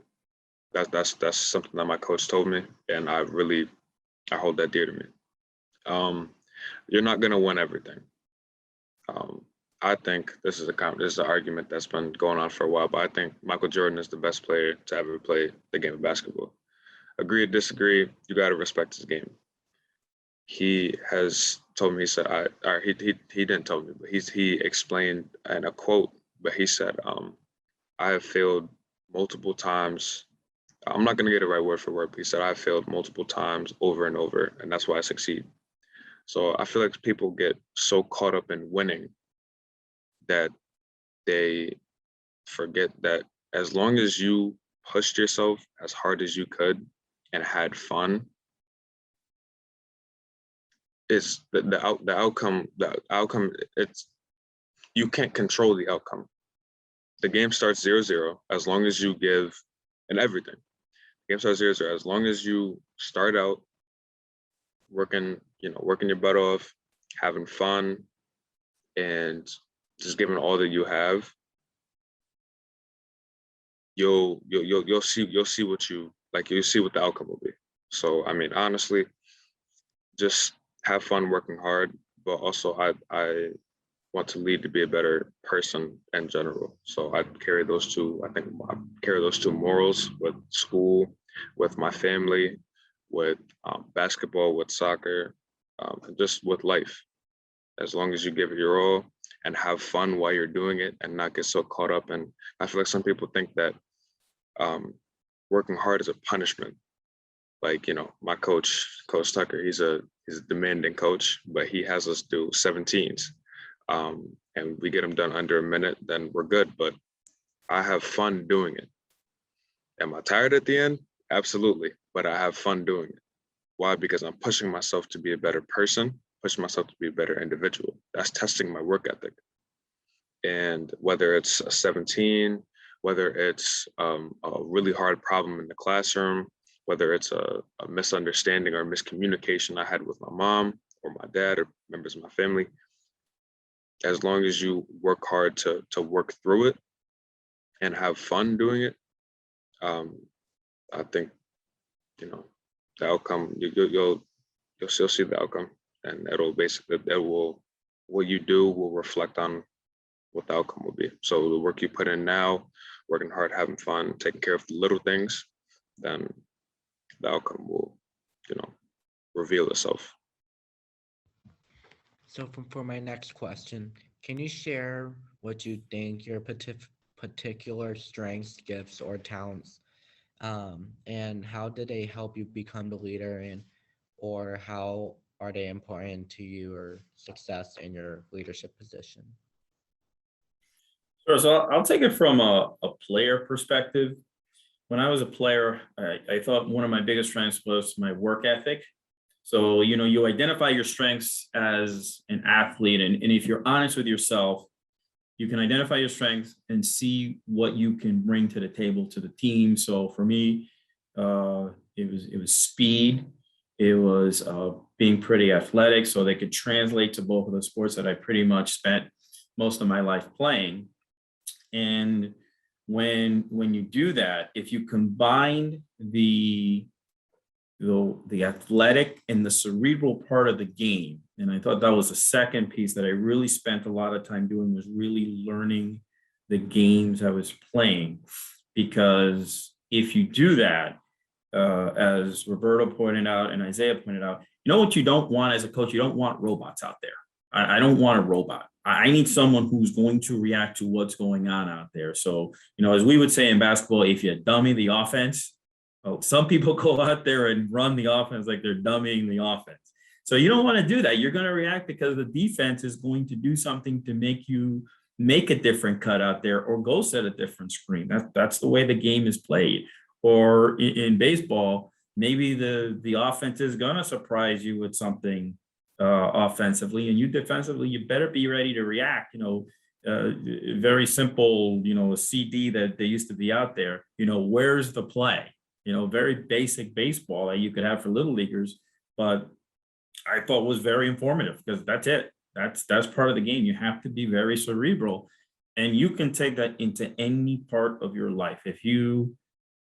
That's something that my coach told me, and I hold that dear to me. You're not gonna win everything. I think this is an argument that's been going on for a while, but I think Michael Jordan is the best player to ever play the game of basketball. Agree or disagree, you gotta respect his game. He has told me, he said, he didn't tell me, but he explained in a quote, but he said, I have failed multiple times. I'm not going to get it right word for word, but he said, I failed multiple times over and over, and that's why I succeed. So I feel like people get so caught up in winning that they forget that as long as you pushed yourself as hard as you could and had fun, it's the outcome, you can't control the outcome. The game starts 0-0 as long as you give and everything. Game starts 0-0 as long as you start out working your butt off, having fun, and just giving all that you have. You'll see what you'll see what the outcome will be. So I mean, honestly, just have fun working hard, but also I want to lead to be a better person in general. So I carry those two, I think I carry those two morals with school, with my family, with basketball, with soccer, just with life. As long as you give it your all and have fun while you're doing it and not get so caught up. And I feel like some people think that working hard is a punishment. Like, you know, my coach, Coach Tucker, he's a demanding coach, but he has us do 17s. And we get them done under a minute, then we're good. But I have fun doing it. Am I tired at the end? Absolutely. But I have fun doing it. Why? Because I'm pushing myself to be a better person, pushing myself to be a better individual. That's testing my work ethic. And whether it's a 17, whether it's a really hard problem in the classroom, whether it's a misunderstanding or miscommunication I had with my mom or my dad or members of my family, as long as you work hard to work through it and have fun doing it, I think, you know, the outcome, you'll still see the outcome, and what you do will reflect on what the outcome will be. So the work you put in now, working hard, having fun, taking care of the little things, then the outcome will, you know, reveal itself. So for my next question, can you share what you think your particular strengths, gifts, or talents, and how did they help you become the leader, and or how are they important to your success in your leadership position? Sure. So I'll take it from a player perspective. When I was a player, I thought one of my biggest strengths was my work ethic. So, you know, you identify your strengths as an athlete, and if you're honest with yourself, you can identify your strengths and see what you can bring to the table to the team. So for me, it was speed. It was being pretty athletic, so they could translate to both of the sports that I pretty much spent most of my life playing. And when you do that, if you combine the athletic and the cerebral part of the game, and I thought that was the second piece that I really spent a lot of time doing, was really learning the games I was playing. Because if you do that, as Roberto pointed out and Isaiah pointed out, you know what you don't want as a coach? You don't want robots out there. I don't want a robot. I need someone who's going to react to what's going on out there. So, you know, as we would say in basketball, if you dummy the offense, some people go out there and run the offense like they're dummying the offense. So you don't want to do that. You're going to react because the defense is going to do something to make you make a different cut out there or go set a different screen. That's the way the game is played. Or in baseball, maybe the offense is going to surprise you with something offensively, and you defensively, you better be ready to react. You know, very simple, you know, a CD that they used to be out there, you know, where's the play? You know, very basic baseball that you could have for little leaguers, but I thought was very informative because that's it. That's part of the game. You have to be very cerebral, and you can take that into any part of your life. If you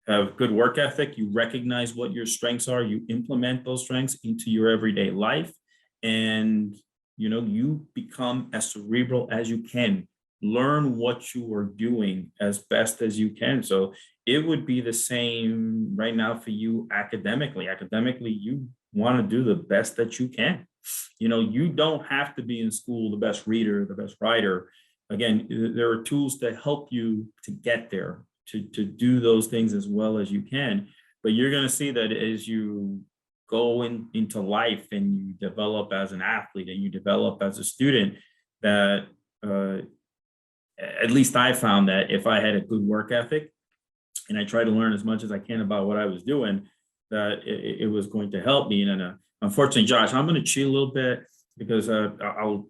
have good work ethic, you recognize what your strengths are, you implement those strengths into your everyday life, and you know, you become as cerebral as you can. Learn what you are doing as best as you can. So it would be the same right now for you academically. Academically, you want to do the best that you can. You know, you don't have to be in school the best reader, the best writer. Again, there are tools to help you to get there, to do those things as well as you can. But you're going to see that as you go into life and you develop as an athlete and you develop as a student, that at least I found that if I had a good work ethic and I tried to learn as much as I can about what I was doing, that it was going to help me. And unfortunately, Josh, I'm going to cheat a little bit because I'll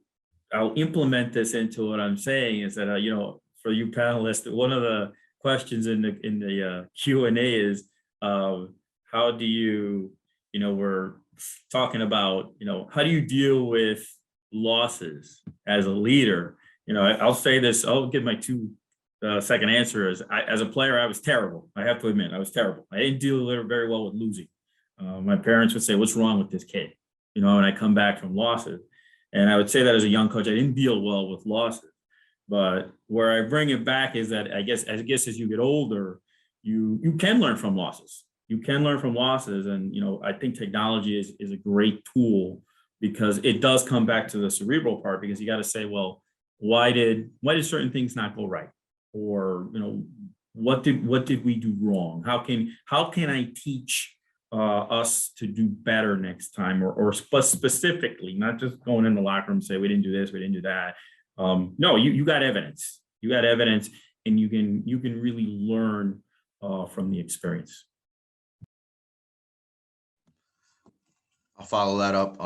implement this into what I'm saying is that, you know, for you panelists, one of the questions in the Q&A is how do you, you know, we're talking about, you know, how do you deal with losses as a leader? You know, I'll say this, I'll give my 2-second answer is, as a player, I was terrible. I have to admit, I was terrible. I didn't deal very well with losing. My parents would say, what's wrong with this kid? You know, and I come back from losses. And I would say that as a young coach, I didn't deal well with losses. But where I bring it back is that I guess as you get older, you can learn from losses. You can learn from losses. And, I think technology is a great tool because it does come back to the cerebral part, because you got to say, well, why did certain things not go right? Or, what did we do wrong? How can I teach us to do better next time, or specifically, not just going in the locker room and say we didn't do this, we didn't do that. No, you got evidence. You got evidence, and you can really learn from the experience. I'll follow that up.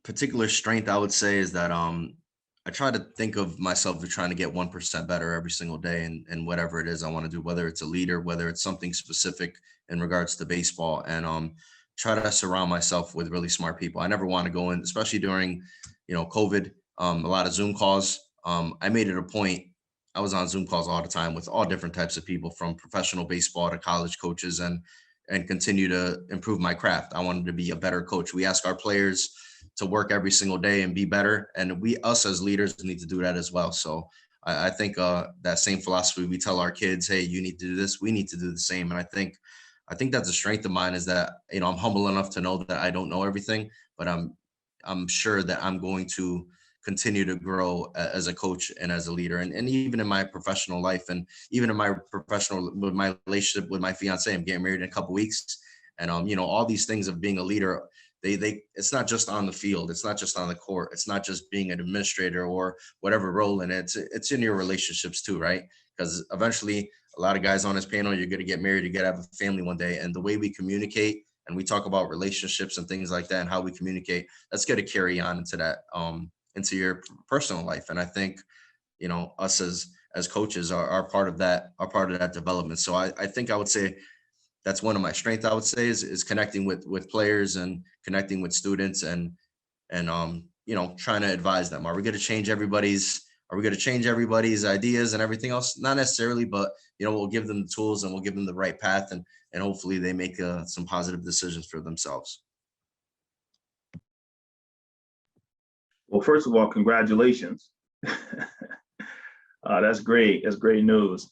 Particular strength I would say is that I try to think of myself as trying to get 1% better every single day, and whatever it is I want to do, whether it's a leader, whether it's something specific in regards to baseball, and try to surround myself with really smart people. I never want to go in, especially during, COVID, a lot of Zoom calls. I made it a point. I was on Zoom calls all the time with all different types of people, from professional baseball to college coaches, and continue to improve my craft. I wanted to be a better coach. We ask our players to work every single day and be better, and us as leaders need to do that as well. So I think that same philosophy we tell our kids, hey, you need to do this, we need to do the same. And I think that's a strength of mine, is that, I'm humble enough to know that I don't know everything, but I'm sure that I'm going to continue to grow as a coach and as a leader. And even in my professional life, and even in my with my relationship with my fiance, I'm getting married in a couple of weeks. And, all these things of being a leader, it's not just on the field. It's not just on the court. It's not just being an administrator or whatever role in it. It's in your relationships too, right? Because eventually a lot of guys on this panel, you're going to get married, you're going to have a family one day. And the way we communicate, and we talk about relationships and things like that and how we communicate, that's going to carry on into that, into your personal life. And I think, us as coaches are part of that development. So I think I would say that's one of my strengths. I would say is connecting with players and connecting with students, and trying to advise them. Are we going to change everybody's ideas and everything else? Not necessarily, but we'll give them the tools and we'll give them the right path, and hopefully they make some positive decisions for themselves. Well, first of all, congratulations. That's great. That's great news.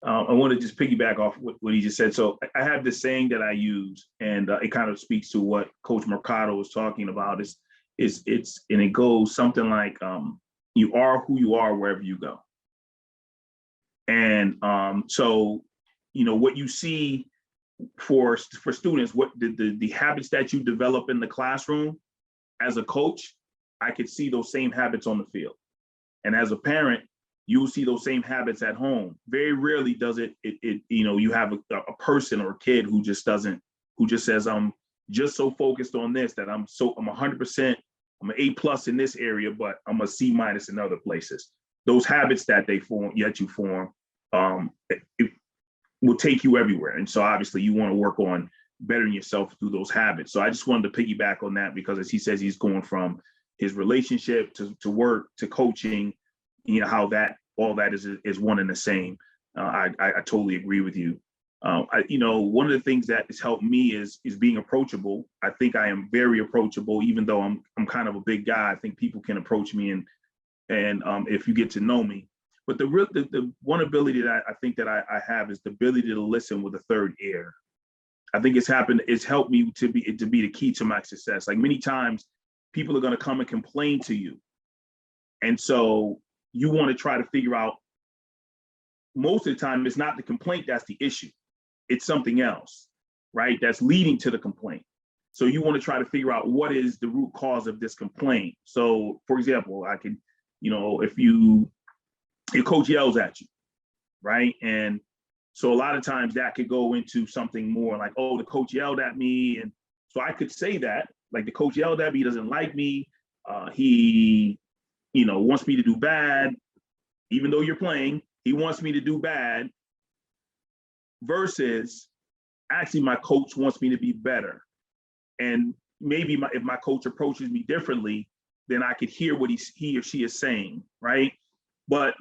I want to just piggyback off what he just said. So I have this saying that I use, and it kind of speaks to what Coach Mercado was talking about. And it goes something like, you are who you are wherever you go. And so, what you see for students, what the habits that you develop in the classroom as a coach, I could see those same habits on the field. And as a parent, you'll see those same habits at home. Very rarely does it you have a person or a kid who just says, I'm just so focused on this that I'm 100%, I'm an A+ in this area, but I'm a C- in other places. Those habits that you form, it will take you everywhere. And so obviously you want to work on bettering yourself through those habits. So I just wanted to piggyback on that, because as he says, he's going from his relationship to work to coaching, how all that is one and the same. I totally agree with you. One of the things that has helped me is being approachable. I think I am very approachable, even though I'm kind of a big guy. I think people can approach me, and if you get to know me. But the one ability that I think that I have is the ability to listen with a third ear. I think it's helped me to be the key to my success. Like, many times, people are going to come and complain to you, and so you want to try to figure out. Most of the time, it's not the complaint that's the issue. It's something else, right? That's leading to the complaint. So you want to try to figure out what is the root cause of this complaint. So, for example, I can, if your coach yells at you, right? And so a lot of times that could go into something more like, oh, the coach yelled at me. And so I could say that, like, the coach yelled at me, he doesn't like me. He, wants me to do bad, even though you're playing. He wants me to do bad, versus actually my coach wants me to be better. And maybe if my coach approaches me differently, then I could hear what he or she is saying, right? But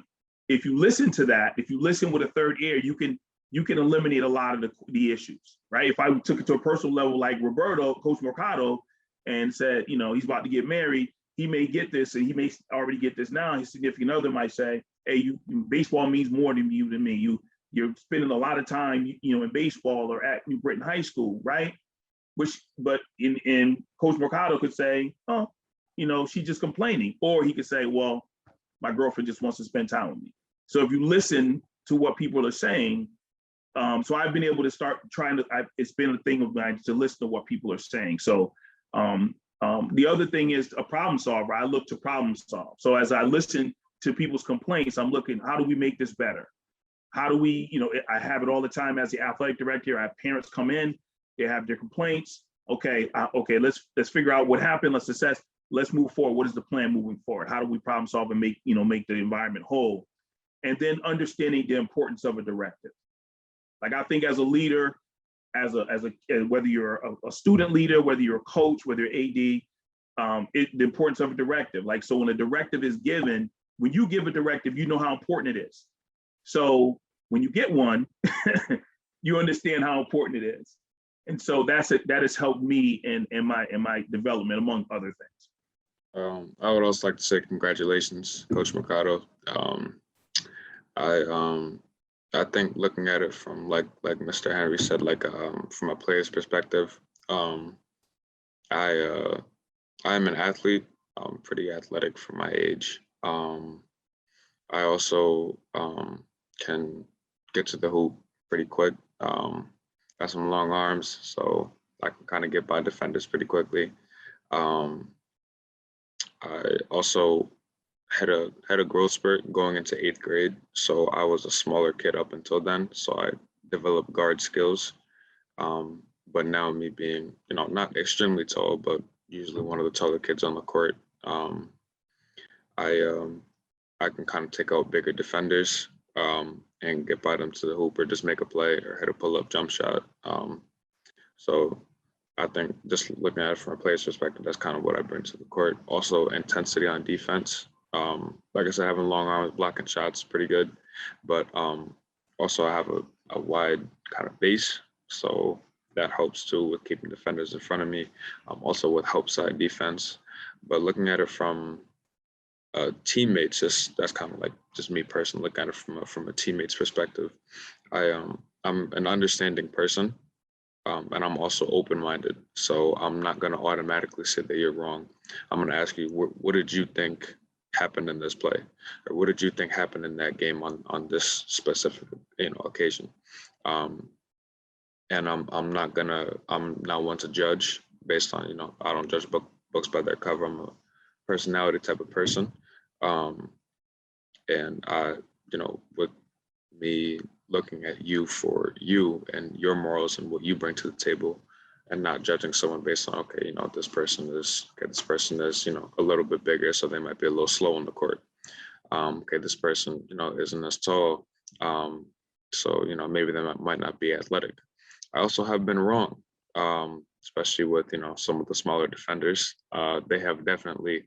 if you listen to that, if you listen with a third ear, you can eliminate a lot of the issues, right? If I took it to a personal level, like Coach Mercado, and said, you know, he's about to get married, he may get this, and he may already get this now. His significant other might say, hey, baseball means more to you than me. You're spending a lot of time, you know, in baseball or at New Britain High School, right? But in Coach Mercado could say, oh, you know, she's just complaining. Or he could say, well, my girlfriend just wants to spend time with me. So if you listen to what people are saying, so I've been able to start trying to, it's been a thing of mine to listen to what people are saying. So the other thing is a problem solver. I look to problem solve. So as I listen to people's complaints, I'm looking, how do we make this better? How do we, you know, I have it all the time as the athletic director. I have parents come in, they have their complaints. Okay, let's figure out what happened. Let's assess. Let's move forward. What is the plan moving forward? How do we problem solve and make the environment whole? And then understanding the importance of a directive. Like I think as a leader, whether you're a student leader, whether you're a coach, whether you're AD, the importance of a directive. Like, so when a directive is given, when you give a directive, you know how important it is. So when you get one, you understand how important it is. And so that has helped me in my development, among other things. I would also like to say congratulations, Coach Mercado. I think looking at it from like Mr. Henry said, like from a player's perspective, I'm an athlete. I'm pretty athletic for my age. I also can get to the hoop pretty quick. Got some long arms, so I can kind of get by defenders pretty quickly. I also had a growth spurt going into 8th grade, so I was a smaller kid up until then. So I developed guard skills. But now me being, you know, not extremely tall, but usually one of the taller kids on the court, I can kind of take out bigger defenders and get by them to the hoop or just make a play or hit a pull-up jump shot. So I think just looking at it from a player's perspective, that's kind of what I bring to the court. Also, intensity on defense. Like I said, having long arms, blocking shots, pretty good. But also I have a wide kind of base, so that helps too with keeping defenders in front of me. Also with help side defense. But looking at it from teammates, that's kind of like just me personally looking at it from a teammate's perspective. I'm an understanding person, and I'm also open-minded. So I'm not going to automatically say that you're wrong. I'm going to ask you, what did you think happened in this play, or what did you think happened in that game on this specific occasion? And I'm not one to judge based on I don't judge books by their cover. I'm a personality type of person. And with me looking at you for you and your morals and what you bring to the table, and not judging someone based on, this person is a little bit bigger, so they might be a little slow on the court. This person, isn't as tall, so maybe they might not be athletic. I also have been wrong, especially with some of the smaller defenders. They have definitely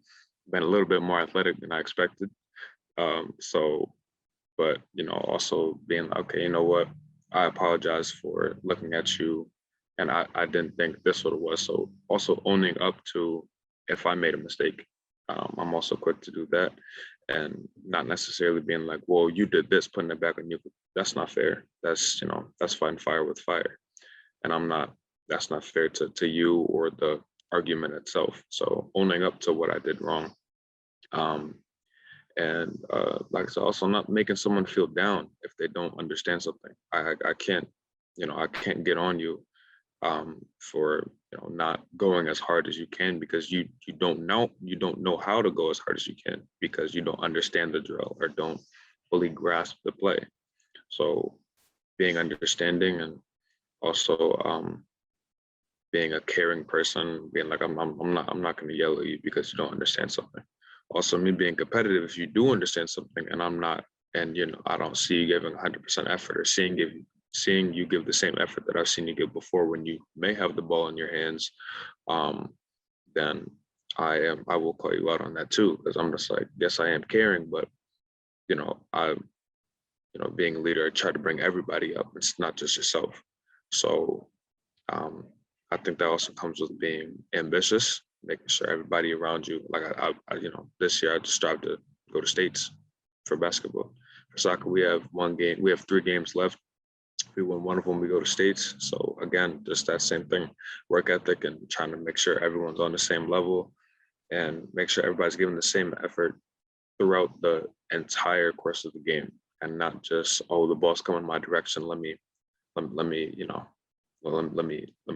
been a little bit more athletic than I expected. But also being like, okay, you know what? I apologize for looking at you, and I didn't think this what it was. So also owning up to if I made a mistake. I'm also quick to do that, and not necessarily being like, well, you did this, putting it back on you. That's not fair. That's that's fighting fire with fire, and that's not fair to you or the argument itself. So owning up to what I did wrong. And like I said, also not making someone feel down if they don't understand something. I can't, I can't get on you for not going as hard as you can, because you don't know how to go as hard as you can, because you don't understand the drill or don't fully grasp the play. So being understanding, and also being a caring person, being like, I'm not going to yell at you because you don't understand something. Also, me being competitive, if you do understand something and I'm not, and I don't see you giving 100% effort, or seeing you give the same effort that I've seen you give before when you may have the ball in your hands, then I will call you out on that too, because I'm just like, yes, I am caring, but being a leader, I try to bring everybody up. It's not just yourself. So I think that also comes with being ambitious making sure everybody around you, like this year I just strive to go to states for basketball. For soccer, we have 3 games left. If we win one of them, we go to states. So again, just that same thing, work ethic and trying to make sure everyone's on the same level and make sure everybody's giving the same effort throughout the entire course of the game, and not just, oh, the ball's coming my direction, let me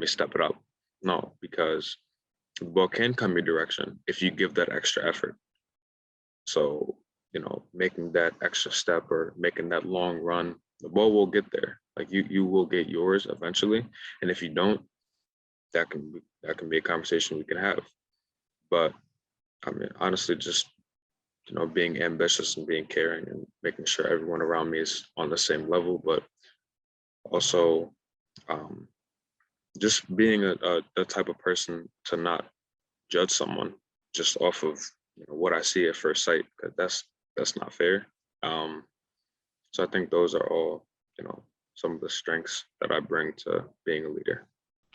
step it up. No, because the ball can come your direction if you give that extra effort. So, making that extra step or making that long run, the ball will get there. Like you will get yours eventually. And if you don't, that can be a conversation we can have. But I mean, honestly, just, being ambitious and being caring and making sure everyone around me is on the same level, but also just being the type of person to not judge someone just off of what I see at first sight, because that's not fair. So I think those are all some of the strengths that I bring to being a leader.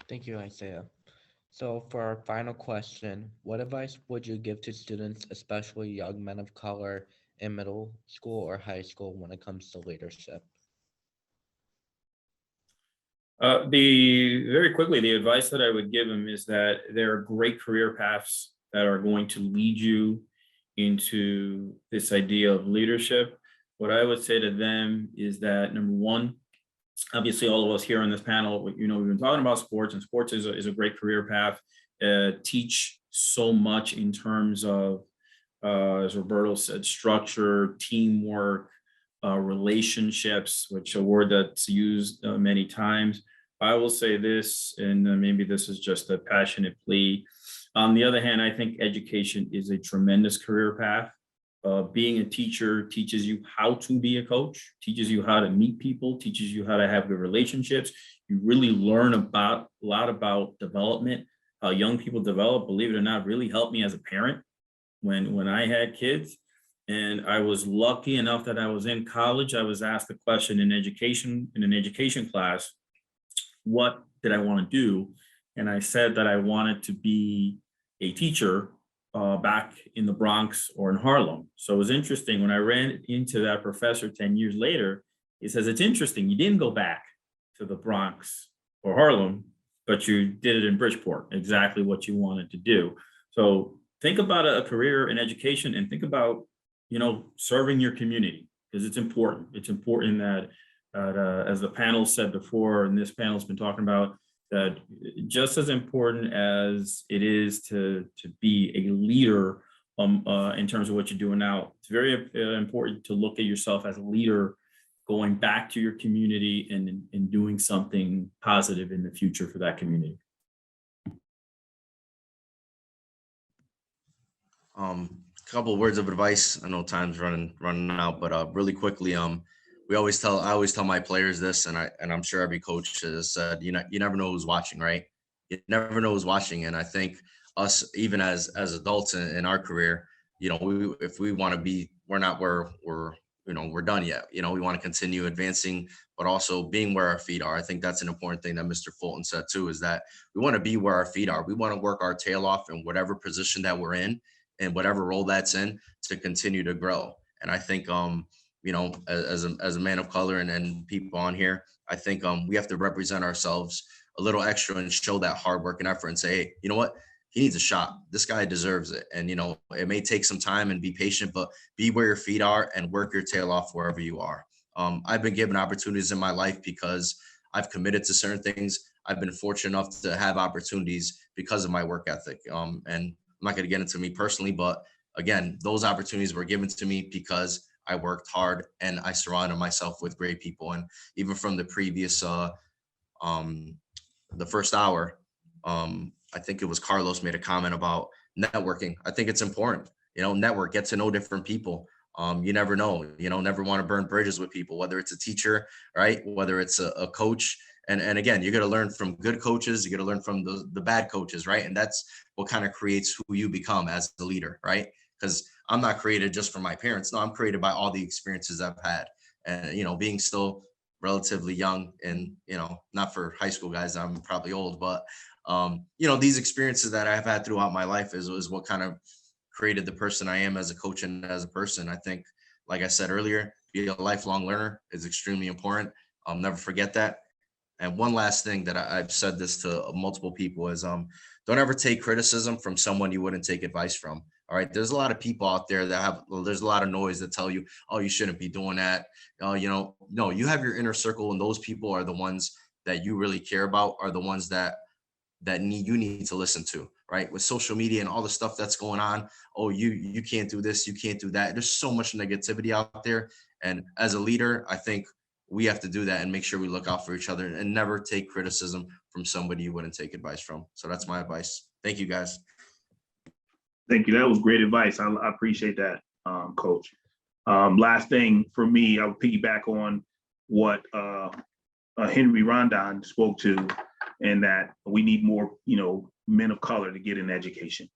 Thank you, Isaiah. So for our final question, what advice would you give to students, especially young men of color in middle school or high school, when it comes to leadership? The advice that I would give them is that there are great career paths that are going to lead you into this idea of leadership. What I would say to them is that, number one, obviously all of us here on this panel, we've been talking about sports, and sports is a great career path. Teach so much in terms of, as Roberto said, structure, teamwork, relationships, which a word that's used many times. I will say this, and maybe this is just a passionate plea. On the other hand, I think education is a tremendous career path. Being a teacher teaches you how to be a coach, teaches you how to meet people, teaches you how to have good relationships. You really learn a lot about development, how young people develop. Believe it or not, really helped me as a parent when I had kids. And I was lucky enough that I was in college. I was asked a question in an education class, what did I want to do? And I said that I wanted to be a teacher back in the Bronx or in Harlem. So it was interesting when I ran into that professor 10 years later. He says, it's interesting, you didn't go back to the Bronx or Harlem, but you did it in Bridgeport, exactly what you wanted to do. So think about a career in education, and think about, serving your community, because it's important. It's important that, as the panel said before, and this panel's been talking about, that just as important as it is to be a leader in terms of what you're doing now, it's very important to look at yourself as a leader going back to your community and doing something positive in the future for that community. A couple of words of advice. I know time's running out, but really quickly, I always tell my players this, and I'm sure every coach has said, you never know who's watching, right? You never know who's watching. And I think us, even as adults in our career, if we want to be, we're not where we're done yet. We want to continue advancing, but also being where our feet are. I think that's an important thing that Mr. Fulton said too, is that we want to be where our feet are. We want to work our tail off in whatever position that we're in and whatever role that's in, to continue to grow. And I think, as a man of color and people on here, I think we have to represent ourselves a little extra and show that hard work and effort and say, hey, you know what? He needs a shot. This guy deserves it. And, it may take some time, and be patient, but be where your feet are and work your tail off wherever you are. I've been given opportunities in my life because I've committed to certain things. I've been fortunate enough to have opportunities because of my work ethic. And I'm not going to get into me personally, but again, those opportunities were given to me because I worked hard and I surrounded myself with great people. And even from the previous, the first hour, I think it was Carlos made a comment about networking. I think it's important, network, get to know different people. You never know, never want to burn bridges with people, whether it's a teacher, right? Whether it's a coach. And again, you got to learn from good coaches. You got to learn from the bad coaches, right? And that's what kind of creates who you become as the leader, right? Because I'm not created just for my parents. No, I'm created by all the experiences I've had. And, being still relatively young, and, not for high school guys, I'm probably old, but these experiences that I've had throughout my life is what kind of created the person I am as a coach and as a person. I think, like I said earlier, be a lifelong learner is extremely important. I'll never forget that. And one last thing that I've said this to multiple people is don't ever take criticism from someone you wouldn't take advice from. All right. There's a lot of people out there there's a lot of noise that tell you, oh, you shouldn't be doing that. No, you have your inner circle, and those people are the ones that you really care about, are the ones that you need to listen to, right? With social media and all the stuff that's going on. Oh, you can't do this, you can't do that. There's so much negativity out there. And as a leader, I think we have to do that and make sure we look out for each other and never take criticism from somebody you wouldn't take advice from. So that's my advice. Thank you, guys. Thank you. That was great advice. I appreciate that, Coach. Last thing for me, I would piggyback on what Henry Rondon spoke to, and that we need more, men of color to get in education.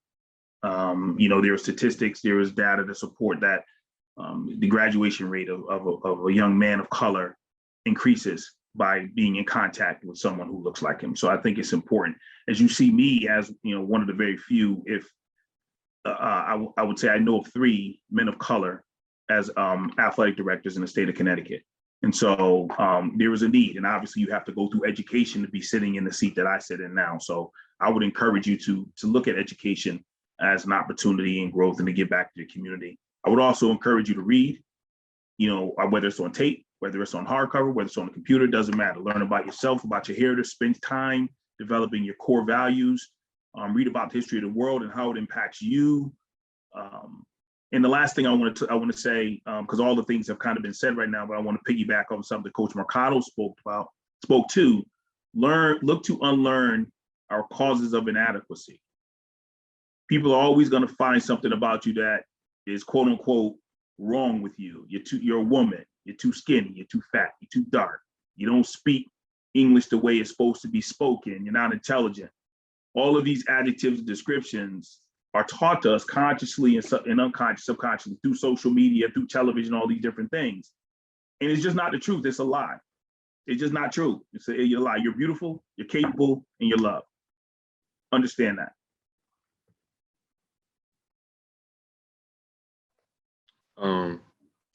There are statistics, there is data to support that the graduation rate of a young man of color increases by being in contact with someone who looks like him. So I think it's important. As you see me as, one of the very few, if I would say I know of 3 men of color as athletic directors in the state of Connecticut. And so there is a need, and obviously you have to go through education to be sitting in the seat that I sit in now. So I would encourage you to look at education as an opportunity and growth, and to give back to your community. I would also encourage you to read, whether it's on tape, whether it's on hardcover, whether it's on the computer, doesn't matter. Learn about yourself, about your heritage, spend time developing your core values, read about the history of the world and how it impacts you. And the last thing I want to say, because all the things have kind of been said right now, but I want to piggyback on something Coach Mercado spoke to. Look to unlearn our causes of inadequacy. People are always going to find something about you that is quote unquote wrong with you. You're a woman, you're too skinny, you're too fat, you're too dark, you don't speak English the way it's supposed to be spoken, you're not intelligent. All of these adjectives and descriptions are taught to us consciously and unconsciously, subconsciously, through social media, through television, all these different things. And it's just not the truth, it's a lie. It's just not true. It's a lie. You're beautiful, you're capable, and you're loved. Understand that.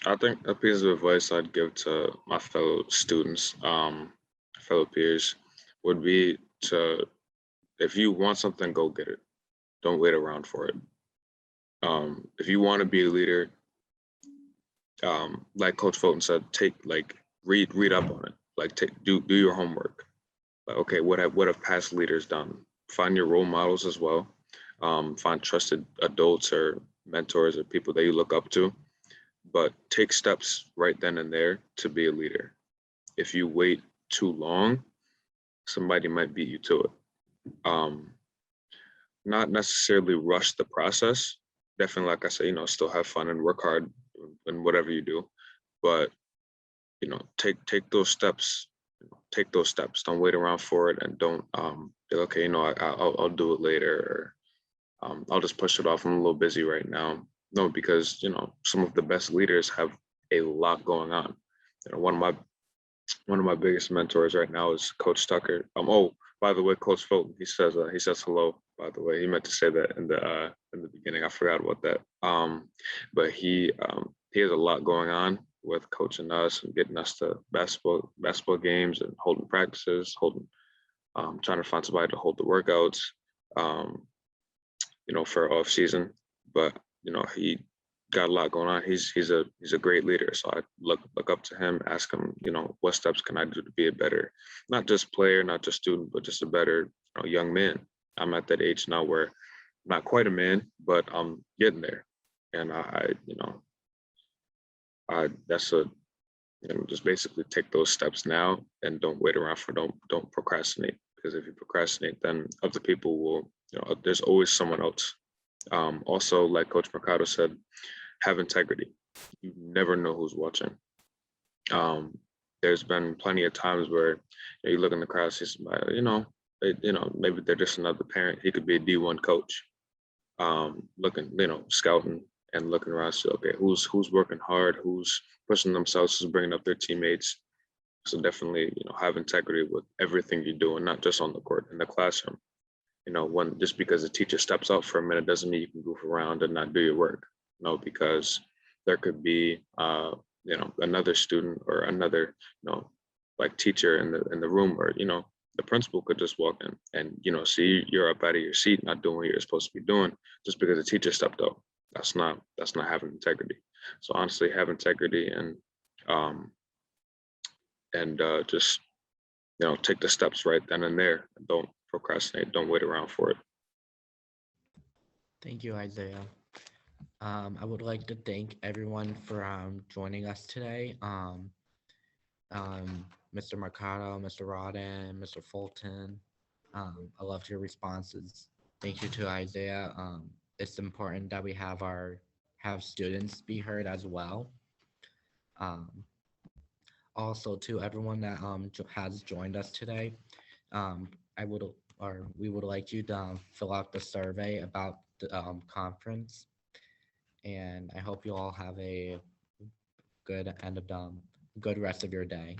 I think a piece of advice I'd give to my fellow students, fellow peers, would be to, if you want something, go get it. Don't wait around for it. If you want to be a leader, like Coach Fulton said, read up on it. Do your homework. Okay, what have past leaders done? Find your role models as well. Find trusted adults or mentors or people that you look up to, but take steps right then and there to be a leader. If you wait too long, somebody might beat you to it. Not necessarily rush the process. Definitely, like I said, still have fun and work hard in whatever you do, but take those steps. Take those steps. Don't wait around for it, and don't okay, I'll do it later, or I'll just push it off. I'm a little busy right now. No, because some of the best leaders have a lot going on. One of my biggest mentors right now is Coach Tucker. Oh, by the way, Coach Fulton, he says hello. By the way, he meant to say that in the beginning. I forgot about that. But he has a lot going on with coaching us and getting us to basketball games and holding practices, trying to find somebody to hold the workouts, for off season. But he got a lot going on. He's a great leader. So I look up to him, ask him, what steps can I do to be a better, not just player, not just student, but just a better young man. I'm at that age now where I'm not quite a man, but I'm getting there. And just basically take those steps now and don't wait around don't procrastinate. Because if you procrastinate, then other people will, there's always someone else. Also, like Coach Mercado said, have integrity. You never know who's watching. There's been plenty of times where you look in the crowd, see somebody, maybe they're just another parent. He could be a D1 coach, looking, scouting and looking around, see, okay, who's working hard, who's pushing themselves, who's bringing up their teammates. So definitely, have integrity with everything you do, and not just on the court, in the classroom. when just because the teacher steps out for a minute doesn't mean you can goof around and not do your work. No, because there could be another student or another like teacher in the room, or the principal could just walk in and see you're up out of your seat not doing what you're supposed to be doing just because the teacher stepped out. That's not having integrity. So honestly, have integrity and just take the steps right then and there. Don't procrastinate. Don't wait around for it. Thank you, Isaiah. I would like to thank everyone for joining us today. Mr. Mercado, Mr. Rodden, Mr. Fulton. I loved your responses. Thank you to Isaiah. It's important that we have students be heard as well. Also to everyone that has joined us today, we would like you to fill out the survey about the conference, and I hope you all have a good rest of your day.